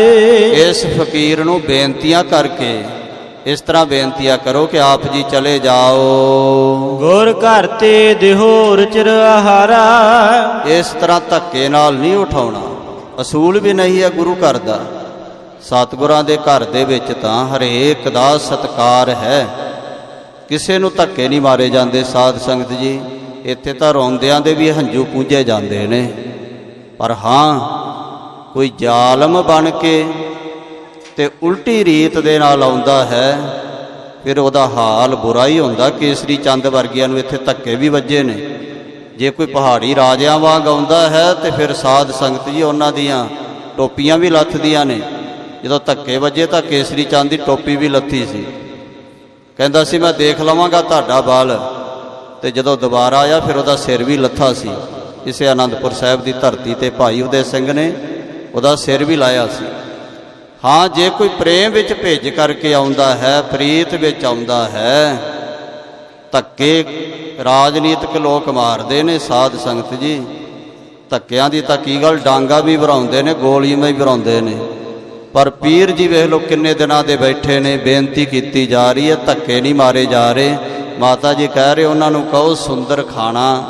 ਇਸ ਫਕੀਰ ਨੂੰ ਬੇਨਤੀਆਂ ਕਰਕੇ ਇਸ ਤਰ੍ਹਾਂ ਬੇਨਤੀਆਂ ਕਰੋ ਕਿ ਆਪ ਜੀ ਚਲੇ ਜਾਓ। ਗੁਰ ਘਰ ਤੇ ਦਿਹੋਰ ਚਿਰ ਆਹਾਰਾ। ਇਸ ਤਰ੍ਹਾਂ ਧੱਕੇ ਨਾਲ ਨਹੀਂ ਉਠਾਉਣਾ, ਅਸੂਲ ਵੀ ਨਹੀਂ ਹੈ ਗੁਰੂ ਘਰ ਦਾ। ਸਤਿਗੁਰਾਂ ਦੇ ਘਰ ਦੇ ਵਿੱਚ ਤਾਂ ਹਰੇਕ ਦਾ ਸਤਿਕਾਰ ਹੈ, ਕਿਸੇ ਨੂੰ ਧੱਕੇ ਨਹੀਂ ਮਾਰੇ ਜਾਂਦੇ। ਸਾਧ ਸੰਗਤ ਜੀ ਇੱਥੇ ਤਾਂ ਰੋਂਦਿਆਂ ਦੇ ਵੀ ਹੰਝੂ ਪੂੰਝੇ ਜਾਂਦੇ ਨੇ, ਪਰ ਹਾਂ ਕੋਈ ਜ਼ਾਲਮ ਬਣ ਕੇ ਤੇ ਉਲਟੀ ਰੀਤ ਦੇ ਨਾਲ ਆਉਂਦਾ ਹੈ, ਫਿਰ ਉਹਦਾ ਹਾਲ ਬੁਰਾ ਹੀ ਹੁੰਦਾ। ਕੇਸਰੀ ਚੰਦ ਵਰਗਿਆਂ ਨੂੰ ਇੱਥੇ ਧੱਕੇ ਵੀ ਵੱਜੇ ਨੇ। ਜੇ ਕੋਈ ਪਹਾੜੀ ਰਾਜਿਆਂ ਵਾਂਗ ਆਉਂਦਾ ਹੈ ਤੇ ਫਿਰ ਸਾਧ ਸੰਗਤ ਜੀ ਉਹਨਾਂ ਦੀਆਂ ਟੋਪੀਆਂ ਵੀ ਲੱਥਦੀਆਂ ਨੇ। ਜਦੋਂ ਧੱਕੇ ਵੱਜੇ ਤਾਂ ਕੇਸਰੀ ਚੰਦ ਦੀ ਟੋਪੀ ਵੀ ਲੱਥੀ ਸੀ, ਕਹਿੰਦਾ ਸੀ ਮੈਂ ਦੇਖ ਲਵਾਂਗਾ ਤੁਹਾਡਾ ਬਾਲ, ਤੇ ਜਦੋਂ ਦੁਬਾਰਾ ਆਇਆ ਫਿਰ ਉਹਦਾ ਸਿਰ ਵੀ ਲੱਥਾ ਸੀ। ਇਸੇ ਆਨੰਦਪੁਰ ਸਾਹਿਬ ਦੀ ਧਰਤੀ ਤੇ ਭਾਈ ਉਦੈ ਸਿੰਘ ਨੇ ਉਹਦਾ ਸਿਰ ਵੀ ਲਾਇਆ ਸੀ। ਹਾਂ, ਜੇ ਕੋਈ ਪ੍ਰੇਮ ਵਿੱਚ ਭੇਜ ਕਰਕੇ ਆਉਂਦਾ ਹੈ, ਪ੍ਰੀਤ ਵਿੱਚ ਆਉਂਦਾ ਹੈ, ਧੱਕੇ ਰਾਜਨੀਤਿਕ ਲੋਕ ਮਾਰਦੇ ਨੇ। ਸਾਧ ਸੰਗਤ ਜੀ ਧੱਕਿਆਂ ਦੀ ਤਾਂ ਕੀ ਗੱਲ, ਡਾਂਗਾ ਵੀ ਭਰਾਉਂਦੇ ਨੇ, ਗੋਲੀਆਂ ਵੀ ਭਰਾਉਂਦੇ ਨੇ, ਪਰ ਪੀਰ ਜੀ ਵੇਖ ਲਓ ਕਿੰਨੇ ਦਿਨਾਂ ਦੇ ਬੈਠੇ ਨੇ, ਬੇਨਤੀ ਕੀਤੀ ਜਾ ਰਹੀ ਹੈ, ਧੱਕੇ ਨਹੀਂ ਮਾਰੇ ਜਾ ਰਹੇ। ਮਾਤਾ ਜੀ ਕਹਿ ਰਹੇ ਉਹਨਾਂ ਨੂੰ ਕਹੋ ਸੁੰਦਰ ਖਾਣਾ,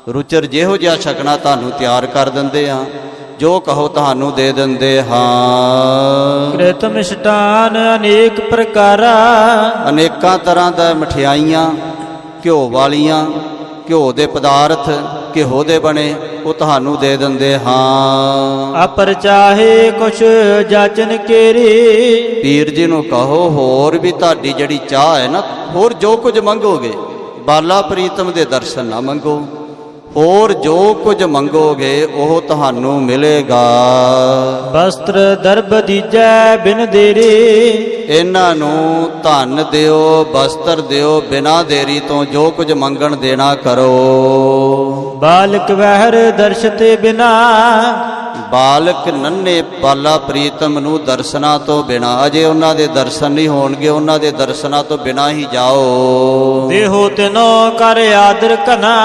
ਰੁਚਰ ਜਿਹੋ ਜਿਹਾ ਛਕਣਾ ਤੁਹਾਨੂੰ ਤਿਆਰ ਕਰ ਦਿੰਦੇ ਆ, ਜੋ ਕਹੋ ਤੁਹਾਨੂੰ ਦੇ ਦਿੰਦੇ ਹਾਂ। ਕ੍ਰਿਤ ਮਿਸ਼ਟਾਨ ਅਨੇਕ ਪ੍ਰਕਾਰਾ। ਅਨੇਕਾਂ ਤਰ੍ਹਾਂ ਦਾ ਮਠਿਆਈਆਂ, ਘਿਓ ਵਾਲੀਆਂ, ਘਿਓ ਦੇ ਪਦਾਰਥ, ਘਿਓ ਦੇ ਬਣੇ, ਉਹ ਤੁਹਾਨੂੰ ਦੇ ਦਿੰਦੇ ਹਾਂ। ਅਪਰ ਚਾਹੇ ਕੁਛ ਜਾਚਨ ਕੇਰੀ। ਪੀਰ ਜੀ ਨੂੰ ਕਹੋ ਹੋਰ ਵੀ ਤੁਹਾਡੀ ਜਿਹੜੀ ਚਾਹ ਹੈ ਨਾ, ਹੋਰ ਜੋ ਕੁਝ ਮੰਗੋਗੇ, ਬਾਲਾ ਪ੍ਰੀਤਮ ਦੇ ਦਰਸ਼ਨ ਨਾ ਮੰਗੋ, ਹੋਰ ਜੋ ਕੁਝ ਮੰਗੋਗੇ ਉਹ ਤੁਹਾਨੂੰ ਮਿਲੇਗਾ। ਵਸਤਰ ਦਰਬ ਦੀਜੈ ਬਿਨ ਦੇਰੀ। ਇਹਨਾਂ ਨੂੰ ਧਨ ਦਿਓ, ਵਸਤਰ ਦਿਓ, ਬਿਨਾਂ ਦੇਰੀ ਤੋਂ ਜੋ ਕੁਝ ਮੰਗਣ ਦੇਣਾ ਕਰੋ। ਬਾਲਕ ਵਹਿਰ ਦਰਸ਼ ਤੇ ਬਿਨਾ। ਬਾਲਕ ਨੰਨੇ ਬਾਲਾ ਪ੍ਰੀਤਮ ਨੂੰ ਦਰਸ਼ਨਾਂ ਤੋਂ ਬਿਨਾਂ, ਅਜੇ ਉਹਨਾਂ ਦੇ ਦਰਸ਼ਨ ਨਹੀਂ ਹੋਣਗੇ, ਉਹਨਾਂ ਦੇ ਦਰਸ਼ਨਾਂ ਤੋਂ ਬਿਨਾਂ ਹੀ ਜਾਓ। ਦੇਹੋ ਤਿਨੋ ਕਰ ਆਦਰ ਕਨਾ।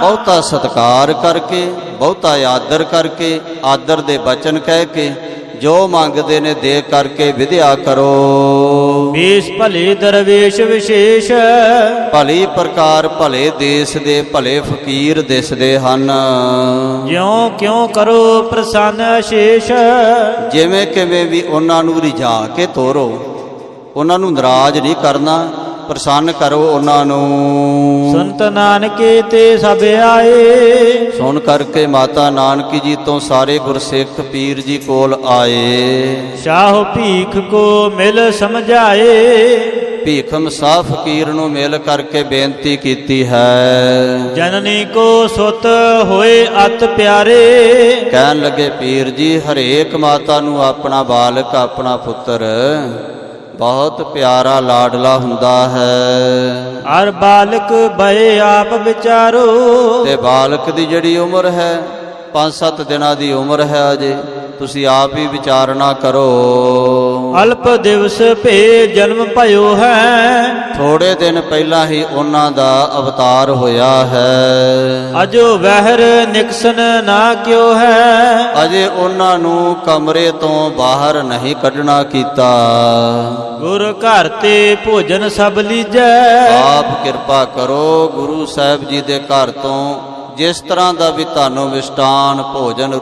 ਬਹੁਤਾ ਸਤਿਕਾਰ ਕਰਕੇ, ਬਹੁਤਾ ਆਦਰ ਕਰਕੇ, ਆਦਰ ਦੇ ਬਚਨ ਕਹਿ ਕੇ, ਜੋ ਮੰਗਦੇ ਨੇ ਦੇ ਕਰਕੇ ਵਿਦਿਆ ਕਰੋ। ਬੇਸ ਭਲੇ ਦਰਵੇਸ਼ ਵਿਸ਼ੇਸ਼। ਭਲੀ ਪ੍ਰਕਾਰ ਭਲੇ ਦੇਸ਼ ਦੇ ਭਲੇ ਫਕੀਰ ਦਿਸਦੇ ਹਨ। ਜਿਉਂ ਕਿਉਂ ਕਰੋ ਪ੍ਰਸੰਨ ਅਸ਼ੇਸ਼। ਜਿਵੇਂ ਕਿਵੇਂ ਵੀ ਉਹਨਾਂ ਨੂੰ ਰਿਝਾ ਕੇ ਤੋਰੋ, ਉਹਨਾਂ ਨੂੰ ਨਾਰਾਜ਼ ਨਹੀਂ ਕਰਨਾ, ਪ੍ਰਸੰਨ ਕਰੋ ਉਹਨਾਂ ਨੂੰ। ਸੰਤ ਨਾਨਕੇ ਤੇ ਸਭ ਆਏ। ਸੁਣ ਕਰਕੇ ਮਾਤਾ ਨਾਨਕੀ ਜੀ ਤੋਂ ਸਾਰੇ ਗੁਰਸਿੱਖ ਪੀਰ ਜੀ ਕੋਲ ਆਏ। ਸ਼ਾਹ ਭੀਖ ਕੋ ਮਿਲ ਸਮਝਾਏ। ਭੀਖਮ ਸਾਹ ਫਕੀਰ ਨੂੰ ਮਿਲ ਕਰਕੇ ਬੇਨਤੀ ਕੀਤੀ ਹੈ। ਜਨਨੀ ਕੋ ਸੁਤ ਹੋਏ ਅਤ ਪਿਆਰੇ। ਕਹਿਣ ਲੱਗੇ ਪੀਰ ਜੀ ਹਰੇਕ ਮਾਤਾ ਨੂੰ ਆਪਣਾ ਬਾਲਕ, ਆਪਣਾ ਪੁੱਤਰ ਬਹੁਤ ਪਿਆਰਾ ਲਾਡਲਾ ਹੁੰਦਾ ਹੈ। ਅਰ ਬਾਲਕ ਬਏ ਆਪ ਵਿਚਾਰੋ। ਤੇ ਬਾਲਕ ਦੀ ਜਿਹੜੀ ਉਮਰ ਹੈ 5-7 ਦਿਨਾਂ ਦੀ ਉਮਰ ਹੈ ਅਜੇ, ਤੁਸੀਂ ਆਪ ਹੀ ਵਿਚਾਰਨਾ ਕਰੋ। ਅਲਪ ਦਿਵਸ ਭੇ ਜਨਮ ਭਇਓ ਹੈ। ਥੋੜੇ ਦਿਨ ਪਹਿਲਾਂ ਹੀ ਉਹਨਾਂ ਦਾ ਅਵਤਾਰ ਹੋਇਆ ਹੈ। ਅਜੋ ਵਹਿਰ ਨਿਕਸਨ ਨਾ ਕਿਉ ਹੈ। ਅਜੇ ਉਹਨਾਂ ਨੂੰ ਕਮਰੇ ਤੋਂ ਬਾਹਰ ਨਹੀਂ ਕੱਢਣਾ ਕੀਤਾ। ਗੁਰ ਘਰ ਤੇ ਭੋਜਨ ਸਭ ਲੀਜੈ। ਆਪ ਕਿਰਪਾ ਕਰੋ ਗੁਰੂ ਸਾਹਿਬ ਜੀ ਦੇ ਘਰ ਤੋਂ ਜਿਸ ਤਰ੍ਹਾਂ ਦਾ ਵੀ ਤੁਹਾਨੂੰ ਮਿਸ਼ਟਾਨ ਭੋਜਨ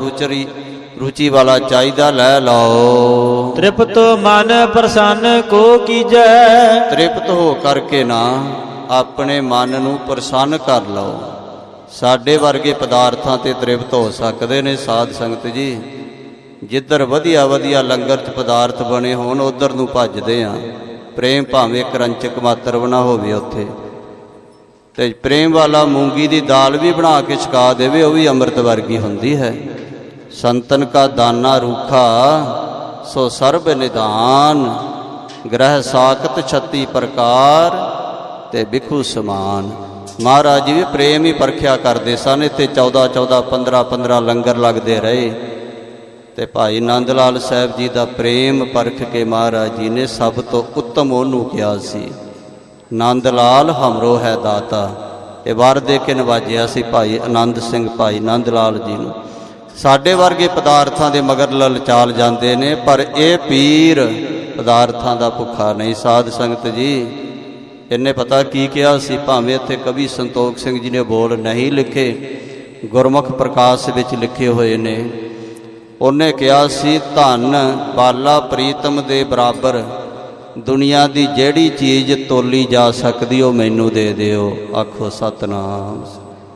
ਰੁਚੀ ਵਾਲਾ ਚਾਹੀਦਾ ਲੈ ਲਓ। ਤ੍ਰਿਪਤ ਮਨ ਪ੍ਰਸੰਨ ਕੋ ਕੀਜੈ। ਤ੍ਰਿਪਤ ਹੋ ਕਰਕੇ ਨਾ ਆਪਣੇ ਮਨ ਨੂੰ ਪ੍ਰਸੰਨ ਕਰ ਲਓ। ਸਾਡੇ ਵਰਗੇ ਪਦਾਰਥਾਂ ਤੇ ਤ੍ਰਿਪਤ ਹੋ ਸਕਦੇ ਨੇ ਸਾਧ ਸੰਗਤ ਜੀ। ਜਿੱਧਰ ਵਧੀਆ ਵਧੀਆ ਲੰਗਰ 'ਚ ਪਦਾਰਥ ਬਣੇ ਹੋਣ ਉਧਰ ਨੂੰ ਭੱਜਦੇ ਆ। ਪ੍ਰੇਮ ਭਾਵੇਂ ਕਰੰਚਕ ਮਾਤਰ ਬਣਾ ਹੋਵੇ ਉੱਥੇ, ਤੇ ਪ੍ਰੇਮ ਵਾਲਾ ਮੂੰਗੀ ਦੀ ਦਾਲ ਵੀ ਬਣਾ ਕੇ ਛਕਾ ਦੇਵੇ ਉਹ ਵੀ ਅੰਮ੍ਰਿਤ ਵਰਗੀ ਹੁੰਦੀ ਹੈ। ਸੰਤਨ ਕਾ ਦਾਨਾ ਰੂਖਾ ਸੋ ਸਰਬ ਨਿਦਾਨ। ਗ੍ਰਹਿ ਸਾਖਤ 36 ਪ੍ਰਕਾਰ ਤੇ ਬਿਖੂ ਸਮਾਨ। ਮਹਾਰਾਜ ਜੀ ਵੀ ਪ੍ਰੇਮ ਹੀ ਪਰਖਿਆ ਕਰਦੇ ਸਨ। ਇੱਥੇ 14 15 ਲੰਗਰ ਲੱਗਦੇ ਰਹੇ ਤੇ ਭਾਈ ਨੰਦ ਲਾਲ ਸਾਹਿਬ ਜੀ ਦਾ ਪ੍ਰੇਮ ਪਰਖ ਕੇ ਮਹਾਰਾਜ ਜੀ ਨੇ ਸਭ ਤੋਂ ਉੱਤਮ ਉਹਨੂੰ ਕਿਹਾ ਸੀ, ਨੰਦ ਲਾਲ ਹਮਰੋ ਹੈ ਦਾਤਾ। ਇਹ ਵਰ ਦੇ ਕੇ ਨਵਾਜਿਆ ਸੀ ਭਾਈ ਆਨੰਦ ਸਿੰਘ ਭਾਈ ਨੰਦ ਲਾਲ ਜੀ ਨੂੰ। ਸਾਡੇ ਵਰਗੇ ਪਦਾਰਥਾਂ ਦੇ ਮਗਰ ਲਲਚਾਲ ਜਾਂਦੇ ਨੇ, ਪਰ ਇਹ ਪੀਰ ਪਦਾਰਥਾਂ ਦਾ ਭੁੱਖਾ ਨਹੀਂ। ਸਾਧ ਸੰਗਤ ਜੀ ਇਹਨੇ ਪਤਾ ਕੀ ਕਿਹਾ ਸੀ, ਭਾਵੇਂ ਇੱਥੇ ਕਵੀ ਸੰਤੋਖ ਸਿੰਘ ਜੀ ਨੇ ਬੋਲ ਨਹੀਂ ਲਿਖੇ, ਗੁਰਮੁਖ ਪ੍ਰਕਾਸ਼ ਵਿੱਚ ਲਿਖੇ ਹੋਏ ਨੇ। ਉਹਨੇ ਕਿਹਾ ਸੀ, ਧਨ ਬਾਲਾ ਪ੍ਰੀਤਮ ਦੇ ਬਰਾਬਰ ਦੁਨੀਆ ਦੀ ਜਿਹੜੀ ਚੀਜ਼ ਤੋਲੀ ਜਾ ਸਕਦੀ ਉਹ ਮੈਨੂੰ ਦੇ ਦਿਓ। ਆਖੋ ਸਤਨਾਮ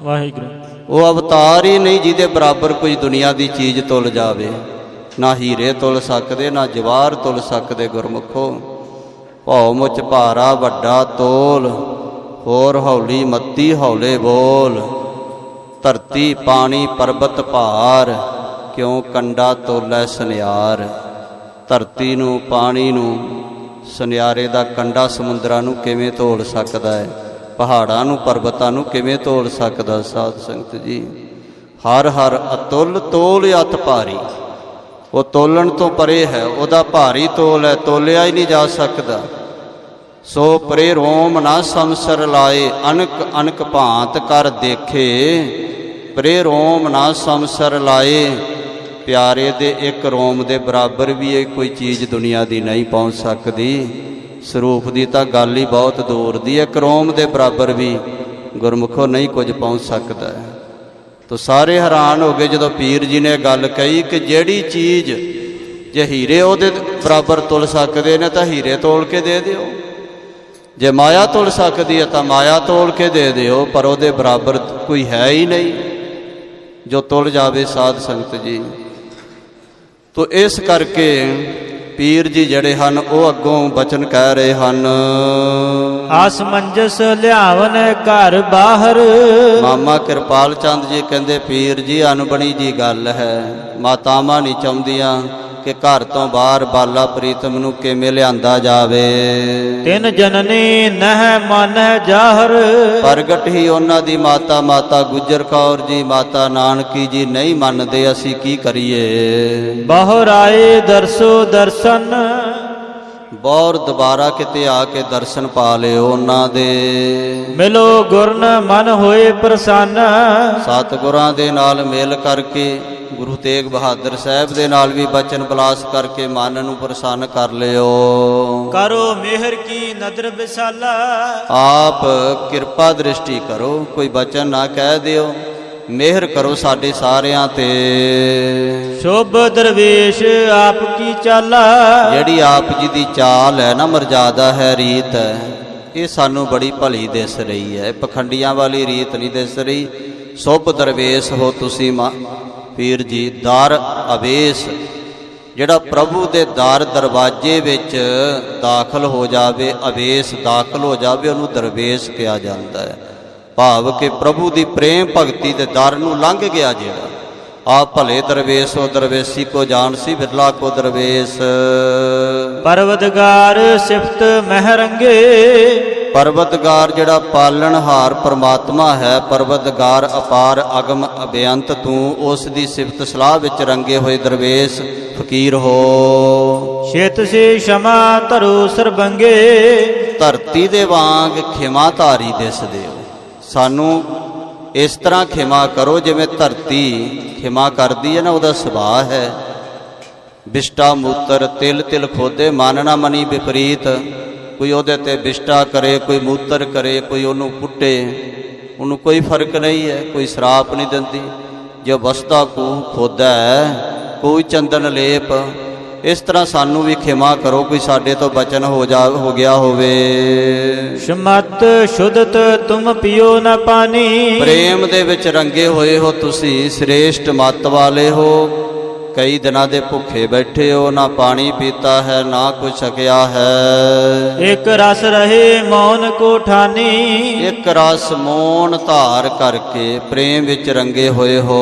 ਵਾਹਿਗੁਰੂ। ਉਹ ਅਵਤਾਰ ਹੀ ਨਹੀਂ ਜਿਹਦੇ ਬਰਾਬਰ ਕੋਈ ਦੁਨੀਆ ਦੀ ਚੀਜ਼ ਤੁਲ ਜਾਵੇ। ਨਾ ਹੀਰੇ ਤੁਲ ਸਕਦੇ, ਨਾ ਜਵਾਹਰ ਤੁਲ ਸਕਦੇ। ਗੁਰਮੁਖੋ ਭਉ ਮੁਚ ਭਾਰਾ ਵੱਡਾ ਤੋਲ, ਹੋਰ ਹੌਲੀ ਮੱਤੀ ਹੌਲੇ ਬੋਲ। ਧਰਤੀ ਪਾਣੀ ਪਰਬਤ ਭਾਰ, ਕਿਉਂ ਕੰਡਾ ਤੋਲੈ ਸੁਨਿਆਰ। ਧਰਤੀ ਨੂੰ, ਪਾਣੀ ਨੂੰ, ਸੁਨਿਆਰੇ ਦਾ ਕੰਡਾ ਸਮੁੰਦਰਾਂ ਨੂੰ ਕਿਵੇਂ ਤੋਲ ਸਕਦਾ ਹੈ? ਪਹਾੜਾਂ ਨੂੰ, ਪਰਬਤਾਂ ਨੂੰ ਕਿਵੇਂ ਤੋਲ ਸਕਦਾ? ਸਾਧ ਸੰਗਤ ਜੀ ਹਰ ਹਰ ਅਤੁੱਲ ਤੋਲ ਅਤ ਭਾਰੀ। ਉਹ ਤੋਲਣ ਤੋਂ ਪਰੇ ਹੈ, ਉਹਦਾ ਭਾਰੀ ਤੋਲ ਹੈ, ਤੋਲਿਆ ਹੀ ਨਹੀਂ ਜਾ ਸਕਦਾ। ਸੋ ਪਰੇ ਰੋਮ ਨਾ ਸਮਸਰ ਲਾਏ, ਅਨਕ ਅਨਕ ਭਾਂਤ ਕਰ ਦੇਖੇ। ਪਰੇ ਰੋਮ ਨਾ ਸਮਸਰ ਲਾਏ, ਪਿਆਰੇ ਦੇ ਇੱਕ ਰੋਮ ਦੇ ਬਰਾਬਰ ਵੀ ਇਹ ਕੋਈ ਚੀਜ਼ ਦੁਨੀਆ ਦੀ ਨਹੀਂ ਪਹੁੰਚ ਸਕਦੀ। ਸਰੂਪ ਦੀ ਤਾਂ ਗੱਲ ਹੀ ਬਹੁਤ ਦੂਰ ਦੀ ਹੈ, ਇੱਕ ਰੋਮ ਦੇ ਬਰਾਬਰ ਵੀ ਗੁਰਮੁਖੋ ਨਹੀਂ ਕੁਝ ਪਹੁੰਚ ਸਕਦਾ ਹੈ। ਤੋ ਸਾਰੇ ਹੈਰਾਨ ਹੋ ਗਏ ਜਦੋਂ ਪੀਰ ਜੀ ਨੇ ਗੱਲ ਕਹੀ ਕਿ ਜਿਹੜੀ ਚੀਜ਼ ਜੇ ਹੀਰੇ ਉਹਦੇ ਬਰਾਬਰ ਤੁਲ ਸਕਦੇ ਨੇ ਤਾਂ ਹੀਰੇ ਤੋਲ ਕੇ ਦੇ ਦਿਓ, ਜੇ ਮਾਇਆ ਤੁਲ ਸਕਦੀ ਹੈ ਤਾਂ ਮਾਇਆ ਤੋਲ ਕੇ ਦੇ ਦਿਓ, ਪਰ ਉਹਦੇ ਬਰਾਬਰ ਕੋਈ ਹੈ ਹੀ ਨਹੀਂ ਜੋ ਤੁਲ ਜਾਵੇ। ਸਾਧ ਸੰਗਤ ਜੀ ਤੋ ਇਸ ਕਰਕੇ ਪੀਰ ਜੀ ਜਿਹੜੇ ਹਨ ਉਹ ਅੱਗੋਂ ਬਚਨ ਕਹਿ ਰਹੇ ਹਨ, ਆਸਮੰਜਸ ਲਿਆਵਨ ਘਰ ਬਾਹਰ। ਮਾਮਾ ਕਿਰਪਾਲ ਚੰਦ ਜੀ ਕਹਿੰਦੇ ਪੀਰ ਜੀ ਅਨਬਣੀ ਜੀ ਗੱਲ ਹੈ। ਮਾਤਾਵਾਂ ਨਹੀਂ ਚਾਹੁੰਦੀਆਂ ਕਿ ਘਰ ਤੋਂ ਬਾਹਰ ਬਾਲਾ ਪ੍ਰੀਤਮ ਨੂੰ ਕਿਵੇਂ ਲਿਆਂਦਾ ਜਾਵੇ। ਤਿੰਨ ਜਨਨੀ ਨਹਿ ਮਾਨਹਿ ਜਾਹਰ। ਪ੍ਰਗਟ ਹੀ ਉਹਨਾਂ ਦੀ ਮਾਤਾ ਮਾਤਾ ਗੁਜਰ ਕੌਰ ਜੀ, ਮਾਤਾ ਨਾਨਕੀ ਜੀ ਨਹੀਂ ਮੰਨਦੇ, ਅਸੀਂ ਕੀ ਕਰੀਏ। ਬਾਹਰ ਆਏ ਦਰਸੋ ਦਰਸ਼ਨ। ਬੌਰ ਦੁਬਾਰਾ ਕਿਤੇ ਆ ਕੇ ਦਰਸ਼ਨ ਪਾ ਲਿਓ ਉਹਨਾਂ ਦੇ। ਮਿਲੋ ਗੁਰਨ ਮਨ ਹੋਏ ਪ੍ਰਸੰਨ। ਸਤਿਗੁਰਾਂ ਦੇ ਨਾਲ ਮਿਲ ਕਰਕੇ, ਗੁਰੂ ਤੇਗ ਬਹਾਦਰ ਸਾਹਿਬ ਦੇ ਨਾਲ ਵੀ ਬਚਨ ਬਲਾਸ ਕਰਕੇ ਮਨ ਨੂੰ ਪ੍ਰਸੰਨ ਕਰ ਲਿਓ। ਕਰੋ ਮਿਹਰ ਕੀ ਨਦਰ ਵਿਸਾਲਾ। ਆਪ ਕਿਰਪਾ ਦ੍ਰਿਸ਼ਟੀ ਕਰੋ, ਕੋਈ ਬਚਨ ਨਾ ਕਹਿ ਦਿਓ, ਮਿਹਰ ਕਰੋ ਸਾਡੇ ਸਾਰਿਆਂ ਤੇ। ਸ਼ੁਭ ਦਰਵੇਸ਼ ਆਪ ਕੀ ਚਾਲਾ। ਜਿਹੜੀ ਆਪ ਜੀ ਦੀ ਚਾਲ ਹੈ ਨਾ, ਮਰਜ਼ਾਦਾ ਹੈ, ਰੀਤ ਹੈ, ਇਹ ਸਾਨੂੰ ਬੜੀ ਭਲੀ ਦਿਸ ਰਹੀ ਹੈ। ਪਖੰਡੀਆਂ ਵਾਲੀ ਰੀਤ ਨਹੀਂ ਦਿਸ ਰਹੀ। ਸ਼ੁਭ ਦਰਵੇਸ਼ ਹੋ ਤੁਸੀਂ ਪੀਰ ਜੀ। ਦਰ ਅਵੇਸ਼, ਜਿਹੜਾ ਪ੍ਰਭੂ ਦੇ ਦਰ ਦਰਵਾਜ਼ੇ ਵਿੱਚ ਦਾਖਲ ਹੋ ਜਾਵੇ, ਅਵੇਸ਼ ਦਾਖਲ ਹੋ ਜਾਵੇ, ਉਹਨੂੰ ਦਰਵੇਸ਼ ਕਿਹਾ ਜਾਂਦਾ ਹੈ। ਭਾਵ ਕਿ ਪ੍ਰਭੂ ਦੀ ਪ੍ਰੇਮ ਭਗਤੀ ਦੇ ਦਰ ਨੂੰ ਲੰਘ ਗਿਆ ਜਿਹੜਾ। ਆਪ ਭਲੇ ਦਰਵੇਸ਼ ਹੋ ਦਰਵੇਸ਼ੀ ਕੋ ਜਾਣ ਸੀ, ਬਿਰਲਾ ਕੋ ਦਰਵੇਸ਼। ਪਰਵਤਗਾਰ ਸਿਫਤ ਮਹਿਰੰਗੇ। ਪਰਵਤਗਾਰ ਜਿਹੜਾ ਪਾਲਣਹਾਰ ਪਰਮਾਤਮਾ ਹੈ, ਪਰਵਤਗਾਰ ਅਪਾਰ ਅਗਮ ਅਬੇਅੰਤ ਤੂੰ, ਉਸ ਦੀ ਸਿਫਤ ਸਲਾਹ ਵਿੱਚ ਰੰਗੇ ਹੋਏ ਦਰਵੇਸ਼ ਫਕੀਰ ਹੋ। ਛੇਤ ਸੇ ਸ਼ਮਾ ਧਰੋ ਸਰਬੰਗੇ, ਧਰਤੀ ਦੇ ਵਾਂਗ ਖਿਮਾ ਧਾਰੀ ਦਿਸਦੇ ਹੋ। ਸਾਨੂੰ ਇਸ ਤਰ੍ਹਾਂ ਖਿਮਾ ਕਰੋ ਜਿਵੇਂ ਧਰਤੀ ਖਿਮਾ ਕਰਦੀ ਹੈ ਨਾ, ਉਹਦਾ ਸੁਭਾਅ ਹੈ। ਬਿਸ਼ਟਾ ਮੂਤਰ ਤਿਲ ਤਿਲ ਖੋਦੇ, ਮਨ ਨਾ ਮਨੀ ਵਿਪਰੀਤ। ਕੋਈ ਉਹਦੇ ਤੇ ਬਿਸ਼ਟਾ ਕਰੇ, ਕੋਈ ਮੂਤਰ ਕਰੇ, ਕੋਈ ਉਹਨੂੰ ਪੁੱਟੇ, ਉਹਨੂੰ ਕੋਈ ਫਰਕ ਨਹੀਂ ਹੈ, ਕੋਈ ਸਰਾਪ ਨਹੀਂ ਦਿੰਦੀ। ਜੋ ਵਸਦਾ ਕੂਹ ਖੋਦਾ ਹੈ, ਕੋਈ ਚੰਦਨ ਲੇਪ। ਇਸ ਤਰ੍ਹਾਂ ਸਾਨੂੰ ਵੀ ਖਿਮਾ ਕਰੋ, ਕੋਈ ਸਾਡੇ ਤੋਂ ਬਚਨ ਹੋ ਗਿਆ ਹੋਵੇ। ਸ਼ਮਤ ਸ਼ੁੱਧਤ ਤੁਮ ਪਿਓ ਨ ਪਾਣੀ, ਪ੍ਰੇਮ ਦੇ ਵਿੱਚ ਰੰਗੇ ਹੋਏ ਹੋ ਤੁਸੀਂ, ਸ੍ਰੇਸ਼ਟ ਮੱਤ ਵਾਲੇ ਹੋ। ਕਈ ਦਿਨਾਂ ਦੇ ਭੁੱਖੇ ਬੈਠੇ ਹੋ, ਨਾ ਪਾਣੀ ਪੀਤਾ ਹੈ, ਨਾ ਕੁਛ ਛਕਿਆ ਹੈ। ਇੱਕ ਰਸ ਰਹੇ ਮੌਨ ਕੋ ਠਾਨੀ, ਇੱਕ ਰਸ ਮੋਨ ਧਾਰ ਕਰਕੇ ਪ੍ਰੇਮ ਵਿੱਚ ਰੰਗੇ ਹੋਏ ਹੋ।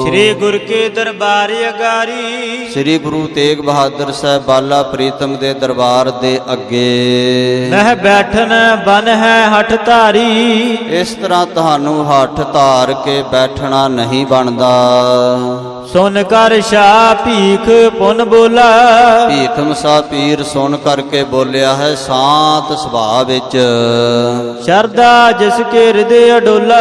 ਸ੍ਰੀ ਗੁਰ ਕੇ ਦਰਬਾਰ ਅਗਾਰੀ, ਸ੍ਰੀ ਗੁਰੂ ਤੇਗ ਬਹਾਦਰ ਸਾਹਿਬ ਬਾਲਾ ਪ੍ਰੀਤਮ ਦੇ ਦਰਬਾਰ ਦੇ ਅੱਗੇ ਮਹਿ ਬੈਠਨ ਬਨ ਹੈ ਹਠ ਧਾਰੀ। ਇਸ ਤਰ੍ਹਾਂ ਤੁਹਾਨੂੰ ਹੱਠ ਧਾਰ ਕੇ ਬੈਠਣਾ ਨਹੀਂ ਬਣਦਾ। ਸੁਨ ਕਰ ਸ਼ਾ ਭੀਖ ਪੁਨ ਬੋਲਾ, ਭੀਖ ਮਸਾ ਪੀਰ ਸੁਣ ਕਰਕੇ ਬੋਲਿਆ ਹੈ ਸ਼ਾਂਤ ਸੁਭਾਅ ਵਿੱਚ। ਸ਼ਰਧਾ ਜਿਸ ਕੇ ਹਿਰਦੇ ਅਡੋਲਾ,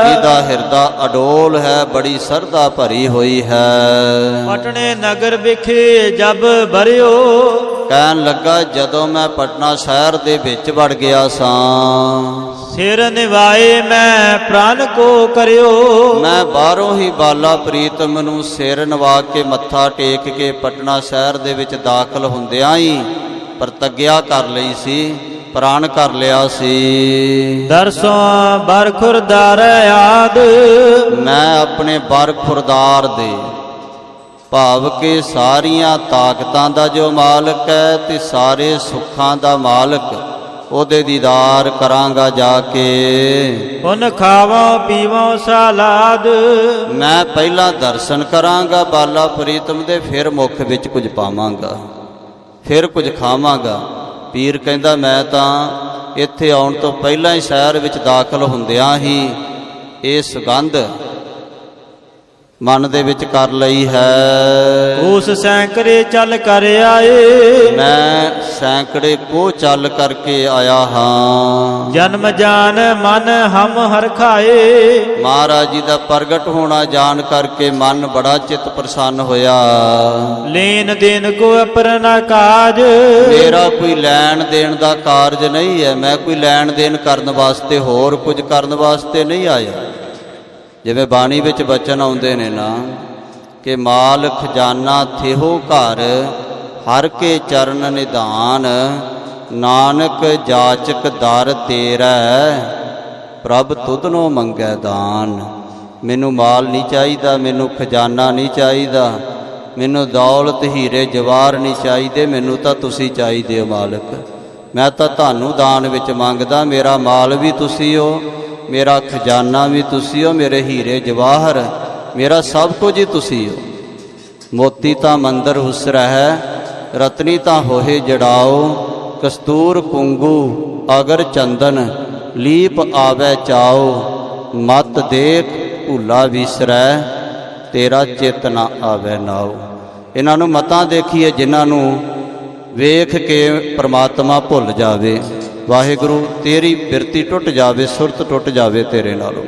ਇਹਦਾ ਹਿਰਦਾ ਅਡੋਲ ਹੈ, ਬੜੀ ਸਰਧਾ ਭਰੀ ਹੋਈ ਹੈ। ਪਟਨੇ ਨਗਰ ਵਿਖੇ ਜਬ ਬਰਿਓ, ਕਹਿਣ ਲੱਗਾ ਜਦੋਂ ਮੈਂ ਪਟਨਾ ਸ਼ਹਿਰ ਦੇ ਵਿੱਚ ਵੜ ਗਿਆ ਸਾਂ, ਸਿਰ ਨਿਵਾਏ ਮੈਂ ਪ੍ਰਾਨ ਕੋ ਕਰਿਓ। ਮੈਂ ਬਾਹਰੋਂ ਹੀ ਬਾਲਾ ਪ੍ਰੀਤਮ ਨੂੰ ਸਿਰ ਨਵਾ ਕੇ ਮੱਥਾ ਟੇਕ ਕੇ ਪਟਨਾ ਸ਼ਹਿਰ ਦੇ ਵਿੱਚ ਦਾਖਲ ਹੁੰਦਿਆਂ ਹੀ ਪ੍ਰਤੱਗਿਆ ਕਰ ਲਈ ਸੀ, ਪ੍ਰਾਣ ਕਰ ਲਿਆ ਸੀ। ਦਰਸੋਂ ਬਰ ਖੁਰਦਾਰ ਆਦ, ਮੈਂ ਆਪਣੇ ਬਰ ਖੁਰਦਾਰ ਦੇ ਭਾਵ ਕਿ ਸਾਰੀਆਂ ਤਾਕਤਾਂ ਦਾ ਜੋ ਮਾਲਕ ਹੈ ਤੇ ਸਾਰੇ ਸੁੱਖਾਂ ਦਾ ਮਾਲਕ, ਉਹਦੇ ਦੀਦਾਰ ਕਰਾਂਗਾ ਜਾ ਕੇ। ਪੁਨ ਖਾਵਾਂ ਪੀਵਾਂ ਸਾਲਾਦ, ਮੈਂ ਪਹਿਲਾਂ ਦਰਸ਼ਨ ਕਰਾਂਗਾ ਬਾਲਾ ਪ੍ਰੀਤਮ ਦੇ, ਫਿਰ ਮੁੱਖ ਵਿੱਚ ਕੁਝ ਪਾਵਾਂਗਾ, ਫਿਰ ਕੁਝ ਖਾਵਾਂਗਾ। ਪੀਰ ਕਹਿੰਦਾ ਮੈਂ ਤਾਂ ਇੱਥੇ ਆਉਣ ਤੋਂ ਪਹਿਲਾਂ ਹੀ ਸ਼ਹਿਰ ਵਿੱਚ ਦਾਖਲ ਹੁੰਦਿਆਂ ਹੀ ਇਹ ਸੁਗੰਧ ਮਨ ਦੇ ਵਿੱਚ ਕਰ ਲਈ ਹੈ। ਉਸ ਸੈਂਕੜੇ ਚੱਲ ਕਰ ਆਏ, ਮੈਂ ਸੈਂਕੜੇ ਕੋ ਚੱਲ ਕਰਕੇ ਆਇਆ ਹਾਂ। ਜਨਮ ਜਾਨ ਮਨ ਹਮ ਹਰ ਖਾਏ, ਮਹਾਰਾਜ ਜੀ ਦਾ ਪ੍ਰਗਟ ਹੋਣਾ ਜਾਣ ਕਰਕੇ ਮਨ ਬੜਾ ਚਿੱਤ ਪ੍ਰਸੰਨ ਹੋਇਆ। ਲੈਨ ਦੇਨ ਕੋ ਅਪਰਨਾ ਕਾਜ, ਮੇਰਾ ਕੋਈ ਲੈਣ ਦੇਣ ਦਾ ਕਾਰਜ ਨਹੀਂ ਹੈ, ਮੈਂ ਕੋਈ ਲੈਣ ਦੇਣ ਕਰਨ ਵਾਸਤੇ, ਹੋਰ ਕੁਝ ਕਰਨ ਵਾਸਤੇ ਨਹੀਂ ਆਇਆ। ਜਿਵੇਂ ਬਾਣੀ ਵਿੱਚ ਬਚਨ ਆਉਂਦੇ ਨੇ ਨਾ ਕਿ ਮਾਲ ਖਜ਼ਾਨਾ ਥੇਹੋ ਘਰ, ਹਰ ਕੇ ਚਰਨ ਨਿਧਾਨ, ਨਾਨਕ ਜਾਚਕ ਦਰ ਤੇਰਾ, ਪ੍ਰਭ ਤੁਧਨੋਂ ਮੰਗੈ ਦਾਨ। ਮੈਨੂੰ ਮਾਲ ਨਹੀਂ ਚਾਹੀਦਾ, ਮੈਨੂੰ ਖਜ਼ਾਨਾ ਨਹੀਂ ਚਾਹੀਦਾ, ਮੈਨੂੰ ਦੌਲਤ ਹੀਰੇ ਜਵਾਹਰ ਨਹੀਂ ਚਾਹੀਦੇ, ਮੈਨੂੰ ਤਾਂ ਤੁਸੀਂ ਚਾਹੀਦੇ ਹੋ ਮਾਲਕ। ਮੈਂ ਤਾਂ ਤੁਹਾਨੂੰ ਦਾਨ ਵਿੱਚ ਮੰਗਦਾ, ਮੇਰਾ ਮਾਲ ਵੀ ਤੁਸੀਂ ਹੋ, ਮੇਰਾ ਖਜ਼ਾਨਾ ਵੀ ਤੁਸੀਂ ਹੋ, ਮੇਰੇ ਹੀਰੇ ਜਵਾਹਰ, ਮੇਰਾ ਸਭ ਕੁਝ ਹੀ ਤੁਸੀਂ ਹੋ। ਮੋਤੀ ਤਾਂ ਮੰਦਰ ਹੁਸਰਾ ਹੈ, ਰਤਨੀ ਤਾਂ ਹੋਏ ਜੜਾਓ, ਕਸਤੂਰ ਕੁੰਗੂ ਅਗਰ ਚੰਦਨ, ਲੀਪ ਆਵੈ ਚਾਓ, ਮਤ ਦੇਖ ਭੁੱਲਾ ਵਿਸਰੈ, ਤੇਰਾ ਚਿਤ ਨਾ ਆਵੈ ਨਾਓ। ਇਹਨਾਂ ਨੂੰ ਮਤਾਂ ਦੇਖੀਏ ਜਿਨ੍ਹਾਂ ਨੂੰ ਵੇਖ ਕੇ ਪ੍ਰਮਾਤਮਾ ਭੁੱਲ ਜਾਵੇ। ਵਾਹਿਗੁਰੂ ਤੇਰੀ ਬਿਰਤੀ ਟੁੱਟ ਜਾਵੇ, ਸੁਰਤ ਟੁੱਟ ਜਾਵੇ ਤੇਰੇ ਨਾਲੋਂ।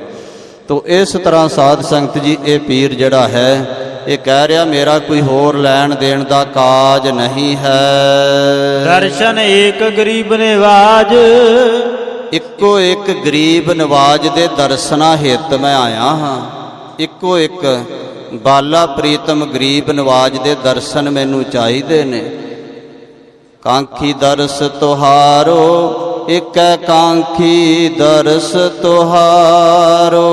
ਤੋ ਇਸ ਤਰ੍ਹਾਂ ਸਾਧ ਸੰਗਤ ਜੀ ਇਹ ਪੀਰ ਜਿਹੜਾ ਹੈ ਇਹ ਕਹਿ ਰਿਹਾ ਮੇਰਾ ਕੋਈ ਹੋਰ ਲੈਣ ਦੇਣ ਦਾ ਕਾਜ ਨਹੀਂ ਹੈ। ਦਰਸ਼ਨ ਏਕ ਗਰੀਬ ਨਿਵਾਜ, ਇੱਕੋ ਇੱਕ ਗਰੀਬ ਨਿਵਾਜ ਦੇ ਦਰਸ਼ਨਾਂ ਹਿੱਤ ਮੈਂ ਆਇਆ ਹਾਂ। ਇੱਕੋ ਇੱਕ ਬਾਲਾ ਪ੍ਰੀਤਮ ਗਰੀਬ ਨਿਵਾਜ ਦੇ ਦਰਸ਼ਨ ਮੈਨੂੰ ਚਾਹੀਦੇ ਨੇ। ਕਾਂਖੀ ਦਰਸ ਤੁਹਾਰੋ, ਇਕੈ ਕਾਂਖੀ ਦਰਸ ਤੁਹਾਰੋ,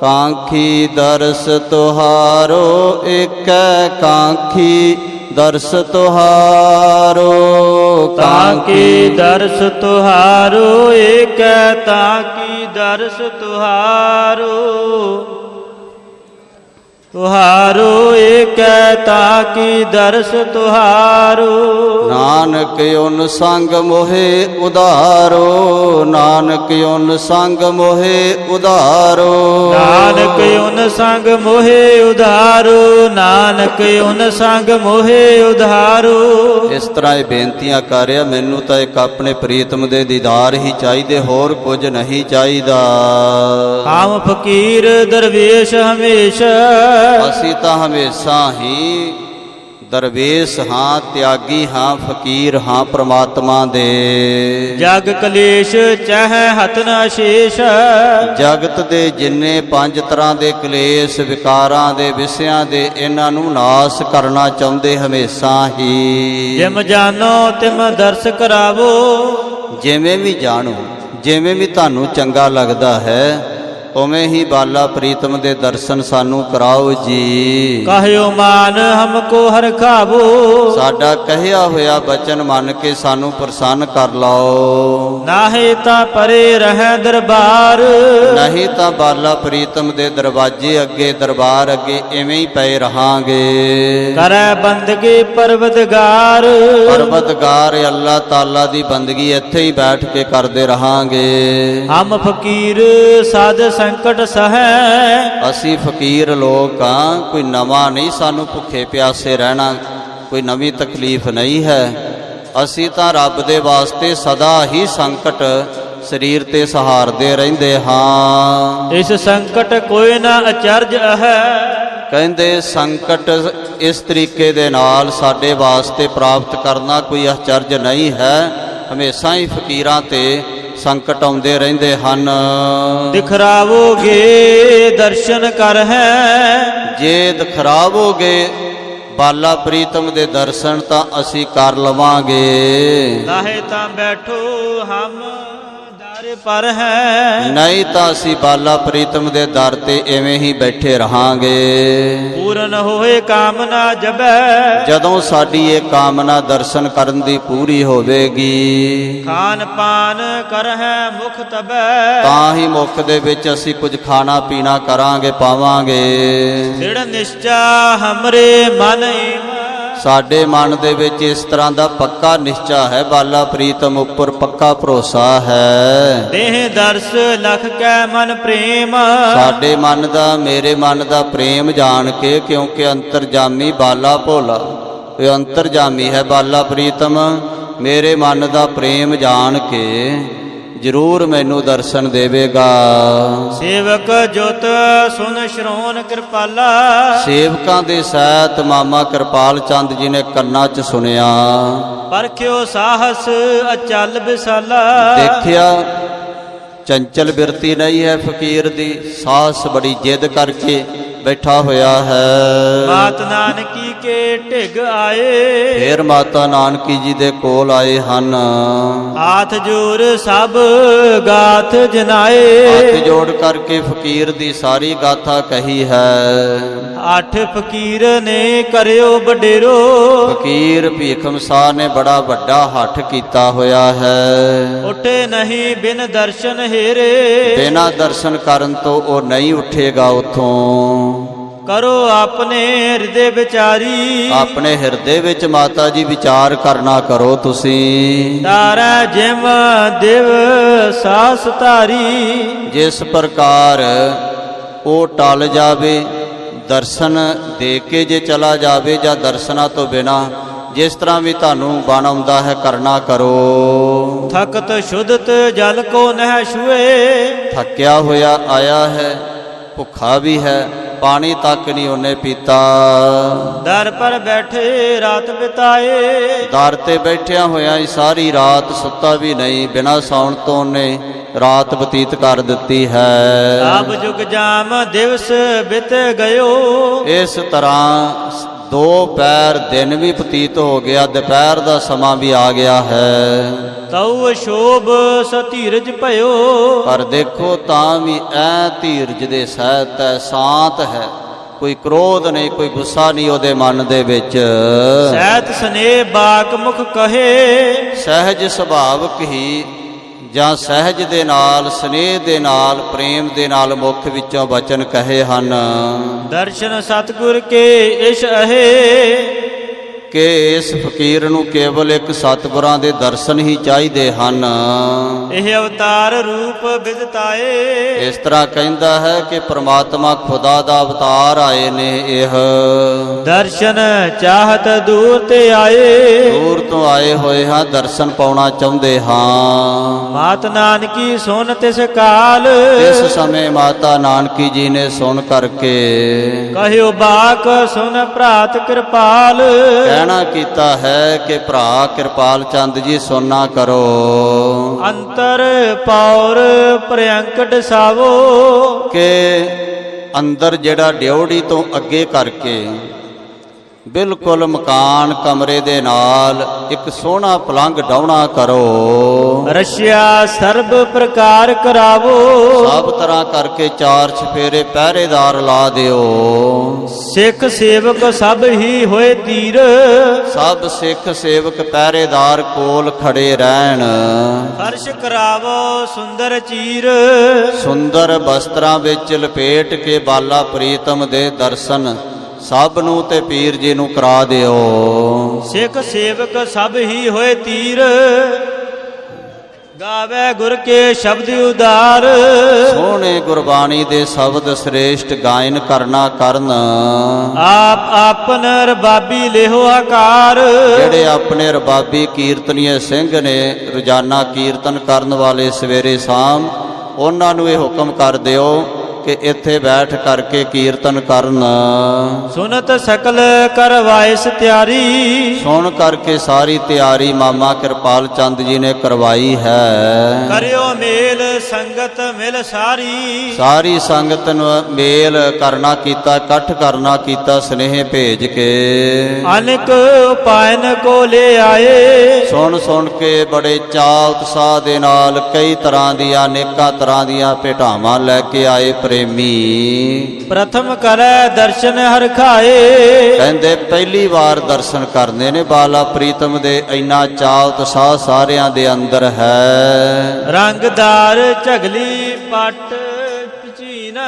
ਕਾਂਖੀ ਦਰਸ ਤੁਹਾਰੋ, ਇਕੈ ਕਾਂਖੀ ਦਰਸ ਤੁਹਾਰੋ। ਤਾਂਕੀ ਦਰਸ ਤੁਹਾਰੋ, ਏਕੈ ਤਾਂਕੀ ਦਰਸ ਤੁਹਾਰੋ। ਤੁਹਾਰੋ ਏਕੈ ਤਾਕੀ ਦਰਸ ਤੁਹਾਰੋ। ਨਾਨਕ ਉਨ ਸੰਗ ਮੋਹਿ ਉਧਾਰੋ, ਨਾਨਕ ਉਨ ਸੰਗ ਮੋਹਿ ਉਧਾਰੋ। ਨਾਨਕ ਉਨ ਸੰਗ ਮੋਹਿ ਉਧਾਰੋ, ਨਾਨਕ ਉਨ ਸੰਗ ਮੋਹਿ ਉਧਾਰੋ। ਇਸ ਤਰ੍ਹਾਂ ਇਹ ਬੇਨਤੀਆਂ ਕਰ ਰਿਹਾ, ਮੈਨੂੰ ਤਾਂ ਇੱਕ ਆਪਣੇ ਪ੍ਰੀਤਮ ਦੇ ਦੀਦਾਰ ਹੀ ਚਾਹੀਦੇ, ਹੋਰ ਕੁਝ ਨਹੀਂ ਚਾਹੀਦਾ। ਹਮ ਫਕੀਰ ਦਰਵੇਸ਼ ਹਮੇਸ਼ਾ, ਅਸੀਂ ਤਾਂ ਹਮੇਸ਼ਾ ਹੀ ਦਰਵੇਸ਼ ਹਾਂ, ਤਿਆਗੀ ਹਾਂ, ਫਕੀਰ ਹਾਂ ਪ੍ਰਮਾਤਮਾ ਦੇ। ਜਗ ਕਲੇਸ਼ ਚਾਹੈ ਹਤ ਨ ਅਸ਼ੇਸ਼, ਜਗਤ ਦੇ ਜਿੰਨੇ ਪੰਜ ਤਰ੍ਹਾਂ ਦੇ ਕਲੇਸ਼, ਵਿਕਾਰਾਂ ਦੇ, ਵਿਸਿਆਂ ਦੇ, ਇਹਨਾਂ ਨੂੰ ਨਾਸ ਕਰਨਾ ਚਾਹੁੰਦੇ ਹਮੇਸ਼ਾ ਹੀ। ਜਿਮ ਜਾਨੋ ਤਿਮ ਦਰਸ ਕਰਾਵੋ, ਜਿਵੇਂ ਵੀ ਜਾਣੋ, ਜਿਵੇਂ ਵੀ ਤੁਹਾਨੂੰ ਚੰਗਾ ਲੱਗਦਾ ਹੈ, ਉਵੇਂ ਹੀ ਬਾਲਾ ਪ੍ਰੀਤਮ ਦੇ ਦਰਸ਼ਨ ਸਾਨੂੰ ਕਰਾਓ ਜੀ। ਕਹਿਓ ਮਾਨ ਹਮਕੋ ਹਰਖਾਵੋ, ਸਾਡਾ ਕਹਿਆ ਹੋਇਆ ਬਚਨ ਮੰਨ ਕੇ ਸਾਨੂੰ ਪ੍ਰਸੰਨ ਕਰ ਲਓ। ਨਾਹੇ ਤਾਂ ਪਰੇ ਰਹਿ ਦਰਬਾਰ, ਨਹੀਂ ਤਾਂ ਬਾਲਾ ਪ੍ਰੀਤਮ ਦੇ ਦਰਵਾਜ਼ੇ ਅੱਗੇ, ਦਰਬਾਰ ਅੱਗੇ ਇਵੇਂ ਹੀ ਪਏ ਰਹਾਂਗੇ। ਕਰੈ ਬੰਦਗੀ ਪਰਵਤਗਾਰ, ਪਰਵਤਗਾਰ ਅੱਲਾਹ ਤਾਲਾ ਦੀ ਬੰਦਗੀ ਇੱਥੇ ਹੀ ਬੈਠ ਕੇ ਕਰਦੇ ਰਹਾਂਗੇ। ਹਮ ਫਕੀਰ ਸਾਧ ਸੰਕਟ ਸਹੈ, ਅਸੀਂ ਫਕੀਰ ਲੋਕ ਹਾਂ, ਕੋਈ ਨਵਾਂ ਨਹੀਂ ਸਾਨੂੰ ਭੁੱਖੇ ਪਿਆਸੇ ਰਹਿਣਾ, ਕੋਈ ਨਵੀਂ ਤਕਲੀਫ ਨਹੀਂ ਹੈ। ਅਸੀਂ ਤਾਂ ਰੱਬ ਦੇ ਵਾਸਤੇ ਸਦਾ ਹੀ ਸੰਕਟ ਸਰੀਰ ਤੇ ਸਹਾਰਦੇ ਰਹਿੰਦੇ ਹਾਂ। ਇਸ ਸੰਕਟ ਕੋਈ ਨਾ ਅਚਰਜ ਹੈ, ਕਹਿੰਦੇ ਸੰਕਟ ਇਸ ਤਰੀਕੇ ਦੇ ਨਾਲ ਸਾਡੇ ਵਾਸਤੇ ਪ੍ਰਾਪਤ ਕਰਨਾ ਕੋਈ ਅਚਰਜ ਨਹੀਂ ਹੈ। ਹਮੇਸ਼ਾ ਹੀ ਫਕੀਰਾਂ ਤੇ ਸੰਕਟ ਆਉਂਦੇ ਰਹਿੰਦੇ ਹਨ। ਦਿਖਰਾਵੋਗੇ ਦਰਸ਼ਨ ਕਰ ਹੈ, ਜੇ ਦਿਖਰਾਵੋਗੇ ਬਾਲਾ ਪ੍ਰੀਤਮ ਦੇ ਦਰਸ਼ਨ ਤਾਂ ਅਸੀਂ ਕਰ ਲਵਾਂਗੇ। ਨਾਹੇ ਤਾਂ ਬੈਠੋ ਹਮ ਦਰ ਪਰ ਹੈ, ਨਹੀਂ ਤਾਂ ਅਸੀਂ ਬਾਲਾ ਪ੍ਰੀਤਮ ਦੇ ਦਰ ਤੇ ਐਵੇਂ ਹੀ ਬੈਠੇ ਰਹਾਂਗੇ। ਪੂਰਨ ਹੋਏ ਕਾਮਨਾ ਜਬੈ, ਜਦੋਂ ਸਾਡੀ ਇਹ ਕਾਮਨਾ ਦਰਸ਼ਨ ਕਰਨ ਦੀ ਪੂਰੀ ਹੋਵੇਗੀ, ਖਾਨ ਪਾਨ ਕਰਹਿ ਮੁਖ ਤਬੈ, ਤਾਂ ਹੀ ਮੁੱਖ ਦੇ ਵਿੱਚ ਅਸੀਂ ਕੁਝ ਖਾਣਾ ਪੀਣਾ ਕਰਾਂਗੇ, ਪਾਵਾਂਗੇ। ਦ੍ਰਿੜ ਨਿਸ਼ਚਾ ਹਮਰੇ ਮਨ ਈਮ, ਸਾਡੇ ਮਨ ਦੇ ਵਿੱਚ ਇਸ ਤਰ੍ਹਾਂ ਦਾ ਪੱਕਾ ਨਿਸ਼ਚਾ ਹੈ, ਬਾਲਾ ਪ੍ਰੀਤਮ ਉੱਪਰ ਪੱਕਾ ਭਰੋਸਾ ਹੈ। ਦੇਹ ਦਰਸ ਲਖ ਕੈ ਮਨ ਪ੍ਰੇਮ, ਸਾਡੇ ਮਨ ਦਾ, ਮੇਰੇ ਮਨ ਦਾ ਪ੍ਰੇਮ ਜਾਣ ਕੇ, ਕਿਉਂਕਿ ਅੰਤਰਜਾਮੀ ਬਾਲਾ ਭੋਲਾ, ਇਹ ਅੰਤਰਜਾਮੀ ਹੈ ਬਾਲਾ ਪ੍ਰੀਤਮ, ਮੇਰੇ ਮਨ ਦਾ ਪ੍ਰੇਮ ਜਾਣ ਕੇ ਜ਼ਰੂਰ ਮੈਨੂੰ ਦਰਸ਼ਨ ਦੇਵੇਗਾ। ਸੇਵਕ ਜੁਤ ਸੁਨ ਸ਼ਰੋਨ ਕਿਰਪਾਲਾ, ਸੇਵਕਾਂ ਦੇ ਸਹਿਤ ਮਾਮਾ ਕਿਰਪਾਲ ਚੰਦ ਜੀ ਨੇ ਕੰਨਾਂ 'ਚ ਸੁਣਿਆ। ਪਰਖਿਓ ਸਾਹਸ ਅਚਲ ਵਿਸਾਲਾ, ਦੇਖਿਆ ਚੰਚਲ ਬਿਰਤੀ ਨਹੀਂ ਹੈ ਫਕੀਰ ਦੀ, ਸਾਹਸ ਬੜੀ ਜਿੱਦ ਕਰਕੇ ਬੈਠਾ ਹੋਇਆ ਹੈ। ਮਾਤ ਨਾਨਕੀ ਕੇ ਢਿਗ ਆਏ, ਫੇਰ ਮਾਤਾ ਨਾਨਕੀ ਜੀ ਦੇ ਕੋਲ ਆਏ ਹਨ। ਹਾਥ ਜੋਰ ਸਭ ਗਾਥ ਜਨਾਏ, ਹੱਥ ਜੋੜ ਕਰਕੇ ਫਕੀਰ ਦੀ ਸਾਰੀ ਗਾਥਾ ਕਹੀ ਹੈ। ਅੱਠ ਫਕੀਰ ਨੇ ਕਰਿਓ ਵਡੇਰੋ, ਫਕੀਰ ਭੀਖਮ ਸਾਹ ਨੇ ਬੜਾ ਵੱਡਾ ਹੱਠ ਕੀਤਾ ਹੋਇਆ ਹੈ। ਉੱਠੇ ਨਹੀਂ ਬਿਨ ਦਰਸ਼ਨ ਹੀਰੇ, ਬਿਨਾਂ ਦਰਸ਼ਨ ਕਰਨ ਤੋਂ ਉਹ ਨਹੀਂ ਉੱਠੇਗਾ ਉੱਥੋਂ। ਕਰੋ ਆਪਣੇ ਹਿਰਦੇ ਵਿਚਾਰੀ, ਆਪਣੇ ਹਿਰਦੇ ਵਿੱਚ ਮਾਤਾ ਜੀ ਵਿਚਾਰ ਕਰਨਾ ਕਰੋ ਤੁਸੀਂ। ਤਾਰਾ ਜਿਮ ਦਿਵ ਸਾਸ ਧਾਰੀ, ਜਿਸ ਪ੍ਰਕਾਰ ਉਹ ਟਲ ਜਾਵੇ, ਦਰਸ਼ਨ ਦੇ ਕੇ ਜੇ ਚਲਾ ਜਾਵੇ, ਜਾਂ ਦਰਸ਼ਨਾਂ ਤੋਂ ਬਿਨਾ ਜਿਸ ਤਰ੍ਹਾਂ ਵੀ ਤੁਹਾਨੂੰ ਬਣ ਆਉਂਦਾ ਹੈ ਕਰਨਾ ਕਰੋ। ਥਕਤ ਸ਼ੁੱਧਤ ਜਲ ਕੋ ਨਹਿ ਛੁਏ, ਥੱਕਿਆ ਹੋਇਆ ਆਇਆ ਹੈ, ਭੁੱਖਾ ਵੀ ਹੈ, ਪਾਣੀ ਤੱਕ ਨਹੀਂ ਉਹਨੇ ਪੀਤਾ। ਦਰ ਪਰ ਬੈਠੇ ਰਾਤ ਬਿਤਾਏ, ਦਰ ਤੇ ਬੈਠਿਆ ਹੋਇਆ ਹੀ ਸਾਰੀ ਰਾਤ ਸੁੱਤਾ ਵੀ ਨਹੀਂ, ਬਿਨਾਂ ਸੌਣ ਤੋਂ ਉਹਨੇ ਰਾਤ ਬਤੀਤ ਕਰ ਦਿੱਤੀ ਹੈ। ਆਬ ਜੁਗ ਜਾਮ ਦਿਵਸ ਬਿਤ ਗਇਓ, ਇਸ ਤਰ੍ਹਾਂ ਦੋ ਪੈਰ ਦਿਨ ਵੀ ਬਤੀਤ ਹੋ ਗਿਆ, ਦੁਪਹਿਰ ਦਾ ਸਮਾਂ ਵੀ ਆ ਗਿਆ ਹੈ। ਤਉ ਸ਼ੋਭ ਸਧੀਰਜ ਭਇਓ, ਪਰ ਦੇਖੋ ਤਾਂ ਵੀ ਐ ਧੀਰਜ ਦੇ ਸਹਿਤ ਹੈ, ਸ਼ਾਂਤ ਹੈ, ਕੋਈ ਕ੍ਰੋਧ ਨਹੀਂ, ਕੋਈ ਗੁੱਸਾ ਨਹੀਂ ਉਹਦੇ ਮਨ ਦੇ ਵਿੱਚ। ਸਹਿਤ ਸਨੇਹ ਬਾਕ ਮੁਖ ਕਹੇ, ਸਹਿਜ ਸੁਭਾਵਕ ਹੀ ਜਾਂ ਸਹਿਜ ਦੇ ਨਾਲ, ਸਨੇਹ ਦੇ ਨਾਲ, ਪ੍ਰੇਮ ਦੇ ਨਾਲ ਮੁਖ ਵਿੱਚੋਂ ਬਚਨ ਕਹੇ ਹਨ ਦਰਸ਼ਨ ਸਤਿਗੁਰ ਕੇ ਇਸ਼ ਅਹੇ ਕਿ ਇਸ ਫਕੀਰ ਨੂੰ ਕੇਵਲ ਇੱਕ ਸਤਿਗੁਰਾਂ ਦੇ ਦਰਸ਼ਨ ਹੀ ਚਾਹੀਦੇ ਹਨ। ਇਹ ਅਵਤਾਰ ਰੂਪ ਬਿਦਤਾਏ ਇਸ ਤਰ੍ਹਾਂ ਕਹਿੰਦਾ ਹੈ ਕਿ ਪ੍ਰਮਾਤਮਾ ਖੁਦਾ ਦਾ ਅਵਤਾਰ ਆਏ ਨੇ। ਇਹ ਦਰਸ਼ਨ ਚਾਹਤ ਦੂਰ ਤੇ ਆਏ ਦੂਰ ਤੋਂ ਆਏ ਹੋਏ ਹਾਂ, ਦਰਸ਼ਨ ਪਾਉਣਾ ਚਾਹੁੰਦੇ ਹਾਂ। ਮਾਤ ਨਾਨਕੀ ਸੁਨ ਤਿਸ ਕਾਲ ਇਸ ਸਮੇਂ ਮਾਤਾ ਨਾਨਕੀ ਜੀ ਨੇ ਸੁਣ ਕਰਕੇ ਕਹਿਓ ਬਾਕ ਸੁਨ ਭਰਾਤ ਕਿਰਪਾਲ ਕਹਿਣਾ ਕੀਤਾ ਹੈ ਕਿ ਭਰਾ ਕਿਰਪਾਲ ਚੰਦ ਜੀ ਸੁਣਨਾ ਕਰੋ। ਅੰਤਰ ਪੌਰ ਪ੍ਰਿਅੰਕਟ ਸਾਵੋ ਕਿ ਅੰਦਰ ਜਿਹੜਾ ਡਿਉੜੀ ਤੋਂ ਅੱਗੇ ਕਰਕੇ ਬਿਲਕੁਲ ਮਕਾਨ ਕਮਰੇ ਦੇ ਨਾਲ ਇੱਕ ਸੋਹਣਾ ਪਲੰਘ ਡਾਉਣਾ ਕਰੋ। ਰਸ਼ਿਆ ਸਰਬ ਪ੍ਰਕਾਰ ਕਰਾਵੋ ਸਭ ਤਰ੍ਹਾਂ ਕਰਕੇ 4 ਚਫੇਰੇ ਪਹਿਰੇਦਾਰ ਲਾ ਦਿਓ। ਸਿੱਖ ਸੇਵਕ ਸਭ ਹੀ ਹੋਏ ਤੀਰ ਸਭ ਸਿੱਖ ਸੇਵਕ ਪਹਿਰੇਦਾਰ ਕੋਲ ਖੜੇ ਰਹਿਣ। ਫਰਸ਼ ਕਰਾਵੋ ਸੁੰਦਰ ਚੀਰ ਸੁੰਦਰ ਵਸਤਰਾਂ ਵਿੱਚ ਲਪੇਟ ਕੇ ਬਾਲਾ ਪ੍ਰੀਤਮ ਦੇ ਦਰਸ਼ਨ ਸਭ ਨੂੰ ਤੇ ਪੀਰ ਜੀ ਨੂੰ ਕਰਾ ਦਿਓ। ਸਿੱਖ ਸੇਵਕ ਸਭ ਹੀ ਹੋਏ ਤੀਰ ਗਾਵੇ ਗੁਰ ਕੇ ਸ਼ਬਦ ਉਦਾਰ ਸੋਹਣੇ ਗੁਰਬਾਣੀ ਦੇ ਸ਼ਬਦ ਸ੍ਰੇਸ਼ਟ ਗਾਇਨ ਕਰਨਾ ਕਰਨ। ਆਪ ਆਪਨ ਰਬਾਬੀ ਲਿਹੋ ਆਕਾਰ ਜਿਹੜੇ ਆਪਣੇ ਰਬਾਬੀ ਕੀਰਤਨੀਏ ਸਿੰਘ ਨੇ ਰੋਜ਼ਾਨਾ ਕੀਰਤਨ ਕਰਨ ਵਾਲੇ ਸਵੇਰੇ ਸ਼ਾਮ, ਉਹਨਾਂ ਨੂੰ ਇਹ ਹੁਕਮ ਕਰ ਦਿਓ ਕਿ ਇੱਥੇ ਬੈਠ ਕਰਕੇ ਕੀਰਤਨ ਕਰਨ। ਸੁਨਤ ਸਕਲ ਕਰਵਾਇਸ ਤਿਆਰੀ ਸੁਣ ਕਰਕੇ ਸਾਰੀ ਤਿਆਰੀ ਮਾਮਾ ਕਿਰਪਾਲ ਚੰਦ ਜੀ ਨੇ ਕਰਵਾਈ ਹੈ। ਕਰਿਓ ਮੇਲ ਸੰਗਤ ਮਿਲ ਸਾਰੀ ਸਾਰੀ ਸੰਗਤ ਨੂੰ ਮੇਲ ਕਰਨਾ ਕੀਤਾ, ਇਕੱਠ ਕਰਨਾ ਕੀਤਾ ਸੁਨੇਹੇ ਭੇਜ ਕੇ। ਅਨੇਕ ਉਪਾਇਨ ਕੋ ਲੈ ਆਏ ਸੁਣ ਸੁਣ ਕੇ ਬੜੇ ਚਾਅ ਉਤਸ਼ਾਹ ਦੇ ਨਾਲ ਕਈ ਤਰ੍ਹਾਂ ਦੀਆਂ ਅਨੇਕਾਂ ਤਰ੍ਹਾਂ ਦੀਆਂ ਭੇਟਾਵਾਂ ਲੈ ਕੇ ਆਏ ਪ੍ਰੇਮੀ। ਪ੍ਰਥਮ ਕਰੈ ਦਰਸ਼ਨ ਹਰਖਾਏ ਕਹਿੰਦੇ ਪਹਿਲੀ ਵਾਰ ਦਰਸ਼ਨ ਕਰਨੇ ਨੇ ਬਾਲਾ ਪ੍ਰੀਤਮ ਦੇ। ਇੰਨਾ ਚਾਅ ਉਤਸ਼ਾਹ ਸਾਰਿਆਂ ਦੇ ਅੰਦਰ ਹੈ। ਰੰਗਦਾਰ ਝਗਲੀ ਪੱਟ ਪਚੀਨ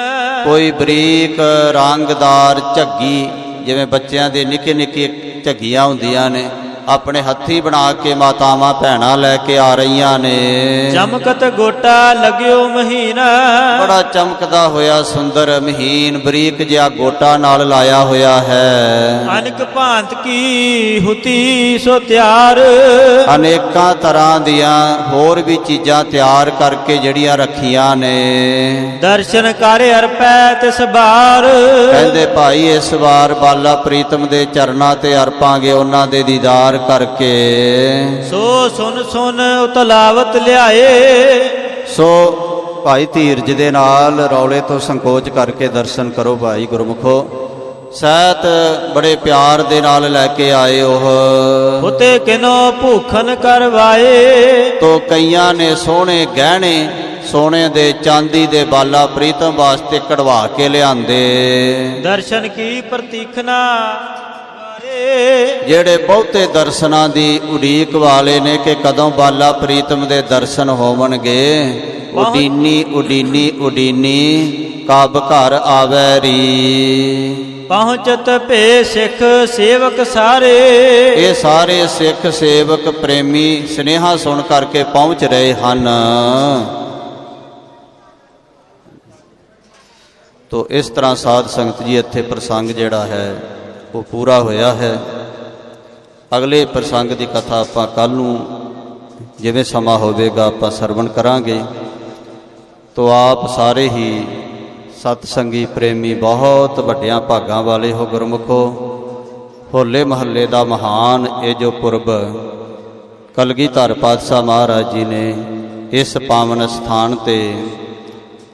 ਕੋਈ ਬਰੀਕ ਰੰਗਦਾਰ ਝੱਗੀ, ਜਿਵੇਂ ਬੱਚਿਆਂ ਦੇ ਨਿੱਕੇ ਨਿੱਕੇ ਝੱਗੀਆਂ ਹੁੰਦੀਆਂ ਨੇ, ਆਪਣੇ ਹੱਥੀ ਬਣਾ ਕੇ ਮਾਤਾਵਾਂ ਭੈਣਾਂ ਲੈ ਕੇ ਆ ਰਹੀਆਂ ਨੇ। ਚਮਕਤ ਗੋਟਾ ਲਗਿਓ ਮਹੀਨਾ ਬੜਾ ਚਮਕਦਾ ਹੋਇਆ ਸੁੰਦਰ ਮਹੀਨ ਬਰੀਕ ਜਿਹਾ ਗੋਟਾ ਨਾਲ ਲਾਇਆ ਹੋਇਆ ਹੈ। ਅਨੇਕ ਭਾਂਤ ਕੀ ਹੁਤੀ ਸੋ ਤਿਆਰ ਅਨੇਕਾਂ ਤਰ੍ਹਾਂ ਦੀਆਂ ਹੋਰ ਵੀ ਚੀਜ਼ਾਂ ਤਿਆਰ ਕਰਕੇ ਜਿਹੜੀਆਂ ਰੱਖੀਆਂ ਨੇ। ਦਰਸ਼ਨ ਕਰ ਅਰਪੈ ਤਿਸ ਬਾਰ ਕਹਿੰਦੇ ਭਾਈ ਇਸ ਵਾਰ ਬਾਲਾ ਪ੍ਰੀਤਮ ਦੇ ਚਰਨਾਂ ਤੇ ਅਰਪਾਂਗੇ ਉਹਨਾਂ ਦੇ ਦੀਦਾਰ ਕਰਕੇ। ਸੋ ਸੁਨ ਸੁਨ ਉਤਲਾਵਤ ਲਿਆਏ ਸੋ ਭਾਈ ਧੀਰਜ ਦੇ ਨਾਲ ਰੌਲੇ ਤੋਂ ਸੰਕੋਚ ਕਰਕੇ ਦਰਸ਼ਨ ਕਰੋ ਭਾਈ ਗੁਰਮੁਖੋ। ਸਹਿਤ ਬੜੇ ਪਿਆਰ ਦੇ ਨਾਲ ਲੈ ਕੇ ਆਏ ਉਹ। ਉਤੇ ਕਿਨੋ ਭੂਖਨ ਕਰਵਾਏ ਤੋ ਕਈਆਂ ਨੇ ਸੋਹਣੇ ਗਹਿਣੇ ਸੋਨੇ ਦੇ ਚਾਂਦੀ ਦੇ ਬਾਲਾ ਪ੍ਰੀਤਮ ਵਾਸਤੇ ਕਢਵਾ ਕੇ ਲਿਆਂਦੇ। ਦਰਸ਼ਨ ਕੀ ਪ੍ਰਤੀਖਣਾ ਜਿਹੜੇ ਬਹੁਤੇ ਦਰਸ਼ਨਾਂ ਦੀ ਉਡੀਕ ਵਾਲੇ ਨੇ ਕਿ ਕਦੋਂ ਬਾਲਾ ਪ੍ਰੀਤਮ ਦੇ ਦਰਸ਼ਨ ਹੋਵਣਗੇ। ਉਡੀਨੀ ਉਡੀਨੀ ਉਡੀਨੀ ਕਬ ਘਰ ਆਵੈ ਰੀ। ਪਹੁੰਚਤ ਭੇ ਸਿੱਖ ਸੇਵਕ ਸਾਰੇ ਇਹ ਸਾਰੇ ਸਿੱਖ ਸੇਵਕ ਪ੍ਰੇਮੀ ਸੁਨੇਹਾ ਸੁਣ ਕਰਕੇ ਪਹੁੰਚ ਰਹੇ ਹਨ। ਤੋ ਇਸ ਤਰ੍ਹਾਂ ਸਾਧ ਸੰਗਤ ਜੀ ਇੱਥੇ ਪ੍ਰਸੰਗ ਜਿਹੜਾ ਹੈ ਉਹ ਪੂਰਾ ਹੋਇਆ ਹੈ। ਅਗਲੇ ਪ੍ਰਸੰਗ ਦੀ ਕਥਾ ਆਪਾਂ ਕੱਲ੍ਹ ਨੂੰ ਜਿਵੇਂ ਸਮਾਂ ਹੋਵੇਗਾ ਆਪਾਂ ਸਰਵਣ ਕਰਾਂਗੇ। ਤੋ ਆਪ ਸਾਰੇ ਹੀ ਸਤਸੰਗੀ ਪ੍ਰੇਮੀ ਬਹੁਤ ਵੱਡਿਆਂ ਭਾਗਾਂ ਵਾਲੇ ਹੋ ਗੁਰਮੁਖੋ। ਹੋਲੇ ਮਹੱਲੇ ਦਾ ਮਹਾਨ ਇਹ ਜੋ ਪੁਰਬ ਕਲਗੀਧਰ ਪਾਤਸ਼ਾਹ ਮਹਾਰਾਜ ਜੀ ਨੇ ਇਸ ਪਾਵਨ ਸਥਾਨ ਤੇ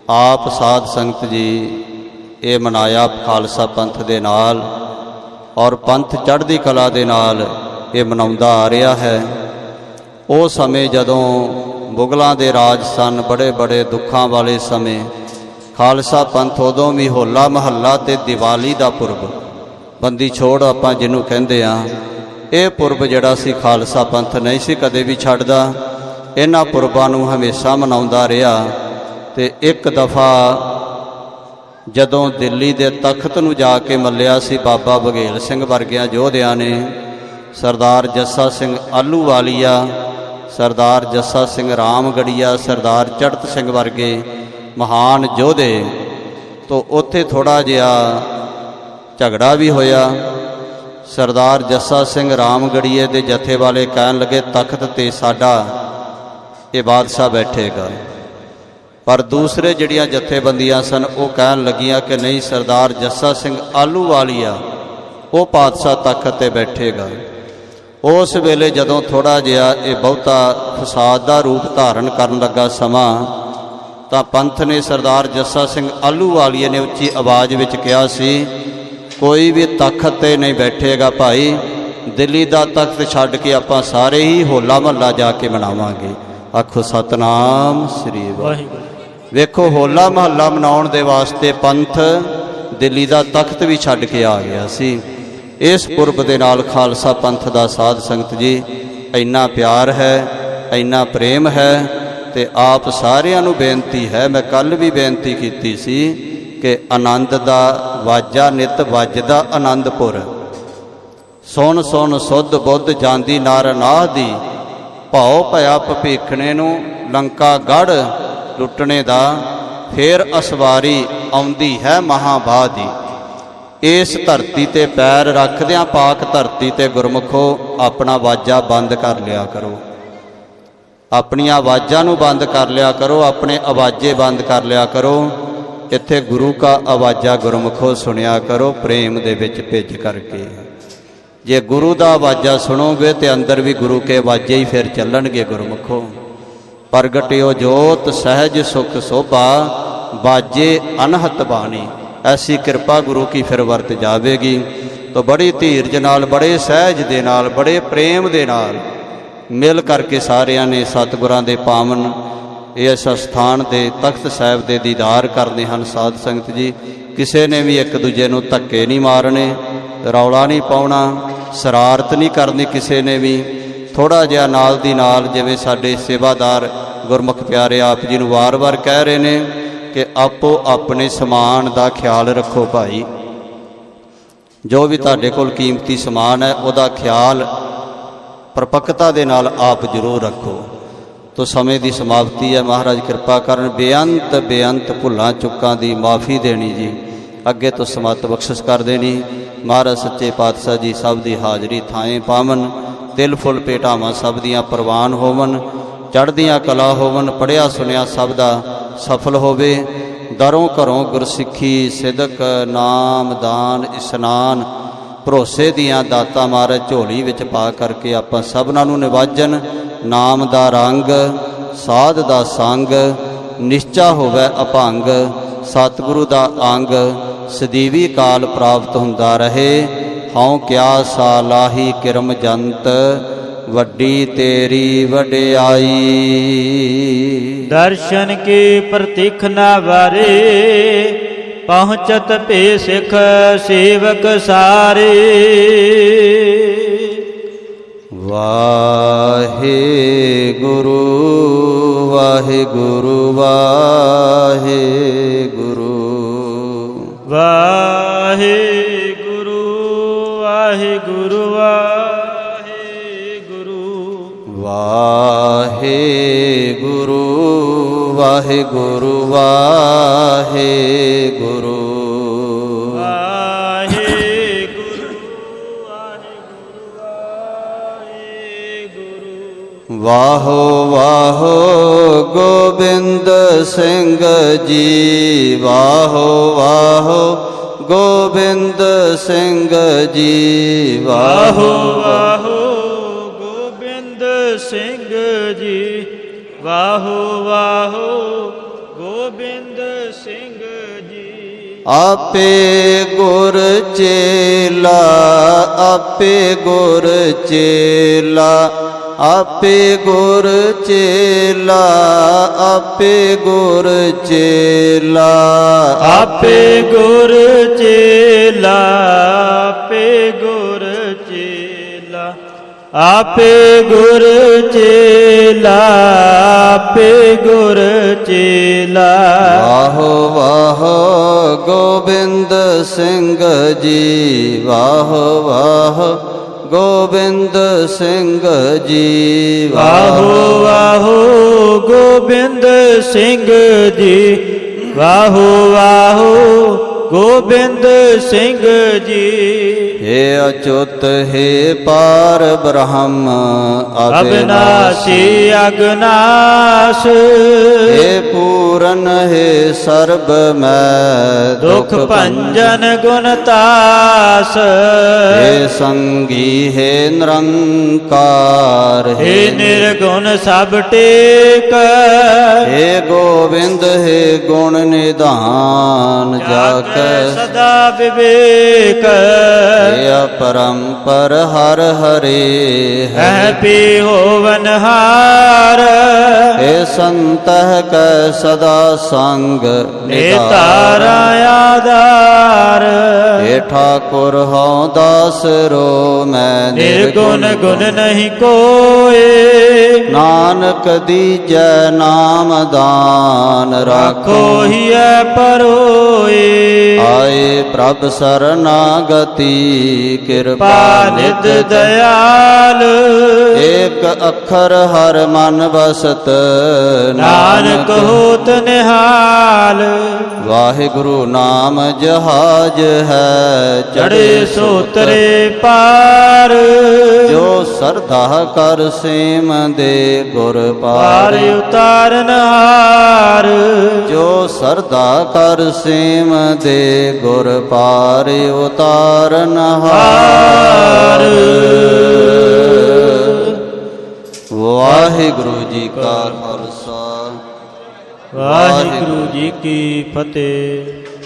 ਆਪ ਸਾਧ ਸੰਗਤ ਜੀ ਇਹ ਮਨਾਇਆ ਖਾਲਸਾ ਪੰਥ ਦੇ ਨਾਲ ਔਰ ਪੰਥ ਚੜ੍ਹਦੀ ਕਲਾ ਦੇ ਨਾਲ ਇਹ ਮਨਾਉਂਦਾ ਆ ਰਿਹਾ ਹੈ। ਉਹ ਸਮੇਂ ਜਦੋਂ ਮੁਗਲਾਂ ਦੇ ਰਾਜ ਸਨ, ਬੜੇ ਬੜੇ ਦੁੱਖਾਂ ਵਾਲੇ ਸਮੇਂ, ਖਾਲਸਾ ਪੰਥ ਉਦੋਂ ਵੀ ਹੋਲਾ ਮਹੱਲਾ ਤੇ ਦੀਵਾਲੀ ਦਾ ਪੁਰਬ, ਬੰਦੀ ਛੋੜ ਆਪਾਂ ਜਿਹਨੂੰ ਕਹਿੰਦੇ ਆ, ਇਹ ਪੁਰਬ ਜਿਹੜਾ ਸੀ ਖਾਲਸਾ ਪੰਥ ਨਹੀਂ ਸੀ ਕਦੇ ਵੀ ਛੱਡਦਾ। ਇਹਨਾਂ ਪੁਰਬਾਂ ਨੂੰ ਹਮੇਸ਼ਾ ਮਨਾਉਂਦਾ ਰਿਹਾ। ਤੇ ਇੱਕ ਦਫਾ ਜਦੋਂ ਦਿੱਲੀ ਦੇ ਤਖਤ ਨੂੰ ਜਾ ਕੇ ਮੱਲਿਆ ਸੀ ਬਾਬਾ ਬਘੇਲ ਸਿੰਘ ਵਰਗਿਆਂ ਯੋਧਿਆਂ ਨੇ, ਸਰਦਾਰ ਜੱਸਾ ਸਿੰਘ ਆਹਲੂਵਾਲੀਆ, ਸਰਦਾਰ ਜੱਸਾ ਸਿੰਘ ਰਾਮਗੜੀਆ, ਸਰਦਾਰ ਚੜ੍ਹਤ ਸਿੰਘ ਵਰਗੇ ਮਹਾਨ ਯੋਧੇ, ਤੋਂ ਉੱਥੇ ਥੋੜ੍ਹਾ ਜਿਹਾ ਝਗੜਾ ਵੀ ਹੋਇਆ। ਸਰਦਾਰ ਜੱਸਾ ਸਿੰਘ ਰਾਮਗੜੀਏ ਦੇ ਜਥੇ ਵਾਲੇ ਕਹਿਣ ਲੱਗੇ ਤਖਤ 'ਤੇ ਸਾਡਾ ਇਹ ਬਾਦਸ਼ਾਹ ਬੈਠੇਗਾ, ਪਰ ਦੂਸਰੇ ਜਿਹੜੀਆਂ ਜਥੇਬੰਦੀਆਂ ਸਨ ਉਹ ਕਹਿਣ ਲੱਗੀਆਂ ਕਿ ਨਹੀਂ, ਸਰਦਾਰ ਜੱਸਾ ਸਿੰਘ ਆਹਲੂਵਾਲੀਆ ਉਹ ਪਾਤਸ਼ਾਹ ਤਖਤ 'ਤੇ ਬੈਠੇਗਾ। ਉਸ ਵੇਲੇ ਜਦੋਂ ਥੋੜ੍ਹਾ ਜਿਹਾ ਇਹ ਬਹੁਤਾ ਫਸਾਦ ਦਾ ਰੂਪ ਧਾਰਨ ਕਰਨ ਲੱਗਾ ਸਮਾਂ, ਤਾਂ ਪੰਥ ਨੇ ਸਰਦਾਰ ਜੱਸਾ ਸਿੰਘ ਆਹਲੂਵਾਲੀਏ ਨੇ ਉੱਚੀ ਆਵਾਜ਼ ਵਿੱਚ ਕਿਹਾ ਸੀ, ਕੋਈ ਵੀ ਤਖਤ 'ਤੇ ਨਹੀਂ ਬੈਠੇਗਾ ਭਾਈ, ਦਿੱਲੀ ਦਾ ਤਖਤ ਛੱਡ ਕੇ ਆਪਾਂ ਸਾਰੇ ਹੀ ਹੋਲਾ ਮਹੱਲਾ ਜਾ ਕੇ ਮਨਾਵਾਂਗੇ। ਆਖੋ ਸਤਨਾਮ ਸ੍ਰੀ ਵਾਹਿਗੁਰੂ। ਵੇਖੋ, ਹੋਲਾ ਮਹੱਲਾ ਮਨਾਉਣ ਦੇ ਵਾਸਤੇ ਪੰਥ ਦਿੱਲੀ ਦਾ ਤਖਤ ਵੀ ਛੱਡ ਕੇ ਆ ਗਿਆ ਸੀ। ਇਸ ਪੁਰਬ ਦੇ ਨਾਲ ਖਾਲਸਾ ਪੰਥ ਦਾ ਸਾਧ ਸੰਗਤ ਜੀ ਇੰਨਾ ਪਿਆਰ ਹੈ, ਇੰਨਾ ਪ੍ਰੇਮ ਹੈ। ਤੇ ਆਪ ਸਾਰਿਆਂ ਨੂੰ ਬੇਨਤੀ ਹੈ, ਮੈਂ ਕੱਲ੍ਹ ਵੀ ਬੇਨਤੀ ਕੀਤੀ ਸੀ ਕਿ ਆਨੰਦ ਦਾ ਵਾਜਾ ਨਿਤ ਵੱਜਦਾ ਆਨੰਦਪੁਰ, ਸੁਣ ਸੁਣ ਸੁਧ ਬੁੱਧ ਜਾਂਦੀ ਨਰ ਨਾਹ ਦੀ, ਭਾਉ ਭਇਆ ਭਪੀਖਣੇ ਨੂੰ ਲੰਕਾ ਗੜ੍ਹ ਲੁੱਟਣੇ ਦਾ, ਫੇਰ ਅਸਵਾਰੀ ਆਉਂਦੀ ਹੈ ਮਹਾਂਬਾਹ ਦੀ। ਇਸ ਧਰਤੀ 'ਤੇ ਪੈਰ ਰੱਖਦਿਆਂ ਪਾਕ ਧਰਤੀ 'ਤੇ ਗੁਰਮੁਖੋ ਆਪਣਾ ਵਾਜਾ ਬੰਦ ਕਰ ਲਿਆ ਕਰੋ, ਆਪਣੀਆਂ ਆਵਾਜ਼ਾਂ ਨੂੰ ਬੰਦ ਕਰ ਲਿਆ ਕਰੋ, ਆਪਣੇ ਆਵਾਜ਼ੇ ਬੰਦ ਕਰ ਲਿਆ ਕਰੋ। ਇੱਥੇ ਗੁਰੂ ਕਾ ਆਵਾਜ਼ਾ ਗੁਰਮੁਖੋ ਸੁਣਿਆ ਕਰੋ ਪ੍ਰੇਮ ਦੇ ਵਿੱਚ ਭਿੱਜ ਕਰਕੇ। ਜੇ ਗੁਰੂ ਦਾ ਆਵਾਜ਼ਾ ਸੁਣੋਗੇ ਤੇ ਅੰਦਰ ਵੀ ਗੁਰੂ ਕੇ ਆਵਾਜ਼ੇ ਹੀ ਫਿਰ ਚੱਲਣਗੇ ਗੁਰਮੁਖੋ। ਪ੍ਰਗਟਿਓ ਜੋਤ ਸਹਿਜ ਸੁਖ ਸੋਭਾ, ਬਾਜੇ ਅਨਹਤ ਬਾਣੀ। ਐਸੀ ਕਿਰਪਾ ਗੁਰੂ ਕੀ ਫਿਰ ਵਰਤ ਜਾਵੇਗੀ। ਤਾਂ ਬੜੀ ਧੀਰਜ ਨਾਲ, ਬੜੇ ਸਹਿਜ ਦੇ ਨਾਲ, ਬੜੇ ਪ੍ਰੇਮ ਦੇ ਨਾਲ ਮਿਲ ਕਰਕੇ ਸਾਰਿਆਂ ਨੇ ਸਤਿਗੁਰਾਂ ਦੇ ਪਾਵਨ ਇਸ ਸਥਾਨ ਦੇ ਤਖਤ ਸਾਹਿਬ ਦੇ ਦੀਦਾਰ ਕਰਨੇ ਹਨ। ਸਾਧ ਸੰਗਤ ਜੀ, ਕਿਸੇ ਨੇ ਵੀ ਇੱਕ ਦੂਜੇ ਨੂੰ ਧੱਕੇ ਨਹੀਂ ਮਾਰਨੇ, ਰੌਲਾ ਨਹੀਂ ਪਾਉਣਾ, ਸ਼ਰਾਰਤ ਨਹੀਂ ਕਰਨੀ ਕਿਸੇ ਨੇ ਵੀ। ਥੋੜ੍ਹਾ ਜਿਹਾ ਨਾਲ ਦੀ ਨਾਲ, ਜਿਵੇਂ ਸਾਡੇ ਸੇਵਾਦਾਰ ਗੁਰਮੁਖ ਪਿਆਰੇ ਆਪ ਜੀ ਨੂੰ ਵਾਰ-ਵਾਰ ਕਹਿ ਰਹੇ ਨੇ ਕਿ ਆਪੋ ਆਪਣੇ ਸਮਾਨ ਦਾ ਖਿਆਲ ਰੱਖੋ ਭਾਈ। ਜੋ ਵੀ ਤੁਹਾਡੇ ਕੋਲ ਕੀਮਤੀ ਸਮਾਨ ਹੈ ਉਹਦਾ ਖਿਆਲ ਪਰਪੱਕਤਾ ਦੇ ਨਾਲ ਆਪ ਜ਼ਰੂਰ ਰੱਖੋ। ਤੋ ਸਮੇਂ ਦੀ ਸਮਾਪਤੀ ਹੈ, ਮਹਾਰਾਜ ਕਿਰਪਾ ਕਰਨ ਬੇਅੰਤ ਬੇਅੰਤ ਭੁੱਲਾਂ ਚੁੱਕਾਂ ਦੀ ਮਾਫੀ ਦੇਣੀ ਜੀ, ਅੱਗੇ ਤੋਂ ਸਮਤ ਬਖਸ਼ਿਸ਼ ਕਰ ਦੇਣੀ। ਮਹਾਰਾਜ ਸੱਚੇ ਪਾਤਸ਼ਾਹ ਜੀ ਸਭ ਦੀ ਹਾਜ਼ਰੀ ਥਾਏ ਪਾਵਨ, ਤਿਲ ਫੁੱਲ ਭੇਟਾਵਾਂ ਸਭ ਦੀਆਂ ਪ੍ਰਵਾਨ ਹੋਵਨ, ਚੜ੍ਹਦੀਆਂ ਕਲਾ ਹੋਵਨ, ਪੜ੍ਹਿਆ ਸੁਣਿਆ ਸਭ ਦਾ ਸਫਲ ਹੋਵੇ। ਦਰੋਂ ਘਰੋਂ ਗੁਰਸਿੱਖੀ ਸਿਦਕ ਨਾਮ ਦਾਨ ਇਸ਼ਨਾਨ ਭਰੋਸੇ ਦੀਆਂ ਦਾਤਾਂ ਮਹਾਰਾਜ ਝੋਲੀ ਵਿੱਚ ਪਾ ਕਰਕੇ ਆਪਾਂ ਸਭਨਾਂ ਨੂੰ ਨਿਵਾਜਨ। ਨਾਮ ਦਾ ਰੰਗ ਸਾਧ ਦਾ ਸੰਗ, ਨਿਸ਼ਚਾ ਹੋਵੇ ਅਭੰਗ, ਸਤਿਗੁਰੂ ਦਾ ਅੰਗ ਸਦੀਵੀ ਕਾਲ ਪ੍ਰਾਪਤ ਹੁੰਦਾ ਰਹੇ। ਹਉ ਕਿਆ ਸਾਲਾਹੀ ਕਿਰਮ ਜੰਤ, ਵੱਡੀ ਤੇਰੀ ਵਡਿਆਈ। ਦਰਸ਼ਨ ਕੀ ਪ੍ਰਤਿਖ ਨਾ ਵਾਰੇ, ਪਹੁੰਚਤ ਭੇ ਸਿੱਖ ਸੇਵਕ ਸਾਰੇ। ਵਾਹਿਗੁਰੂ ਵਾਹਿਗੁਰੂ ਵਾਹਿਗੁਰੂ ਵਾਹਿਗੁਰੂ ਵਾਹਿਗੁਰੂ ਵਾਹਿਗੁਰੂ ਵਾਹਿਗੁਰੂ ਵਾਹਿਗੁਰੂ ਵਾਹਿਗੁਰੂ ਵਾਹੋ ਵਾਹੋ ਗੋਬਿੰਦ ਸਿੰਘ ਜੀ, ਵਾਹੋ ਵਾਹੋ ਗੋਬਿੰਦ ਸਿੰਘ ਜੀ, ਵਾਹੋ ਵਾਹੋ ਗੋਬਿੰਦ ਸਿੰਘ ਜੀ, ਵਾਹੋ ਵਾਹੋ ਗੋਬਿੰਦ ਸਿੰਘ ਜੀ। ਆਪੇ ਗੁਰ ਚੇਲਾ, ਆਪੇ ਗੁਰ ਚੇਲਾ, ਆਪੇ ਗੁਰ ਚੇਲਾ, ਆਪੇ ਗੁਰ ਚੇਲਾ, ਆਪੇ ਗੁਰ ਚੇਲਾ, ਆਪੇ ਗੁਰ ਚੇਲਾ, ਆਪੇ ਗੁਰ ਚੇਲਾ, ਆਪੇ ਗੁਰ ਚੇਲਾ। ਵਾਹੋ ਵਾਹੋ ਗੋਬਿੰਦ ਸਿੰਘ ਜੀ, ਵਾਹੋ ਵਾਹੋ ਗੋਬਿੰਦ ਸਿੰਘ ਜੀ। ਵਾਹੋ ਵਾਹੋ ਗੋਬਿੰਦ ਸਿੰਘ ਜੀ, ਵਾਹੋ ਵਾਹੋ ਗੋਬਿੰਦ ਸਿੰਘ ਜੀ। हे अच्युत हे पार ब्रह्म अविनाशी अगनाश। हे पूरन हे सर्ब मैं दुख भंजन गुणतास। हे संगी हे निरंकार हे निर्गुण सब टेक। हे गोविंद हे गुण निधान जाके सदा विवेक। अपरंपर हर हरे है पी होवनहार। हे संतह कै सदा संग नितारा आधार। हे ठाकुर हौ दास रो मैं निर्गुण गुण नहीं कोई। नानक दीजै नाम दान राखो ही है परोए। आए प्रभ शरणागति कृपा निध दयाल। एक अखर हर मन बसत नानक होत निहाल। वाहिगुरु नाम जहाज है चढ़े सोतरे पार। जो श्रद्धा कर सेम दे गुर पार पार उतारन हार। जो श्रद्धा कर सेम दे गुर पार उतारन हार। वाहिगुरु जी का खालसा वाहिगुरु जी की फतेह।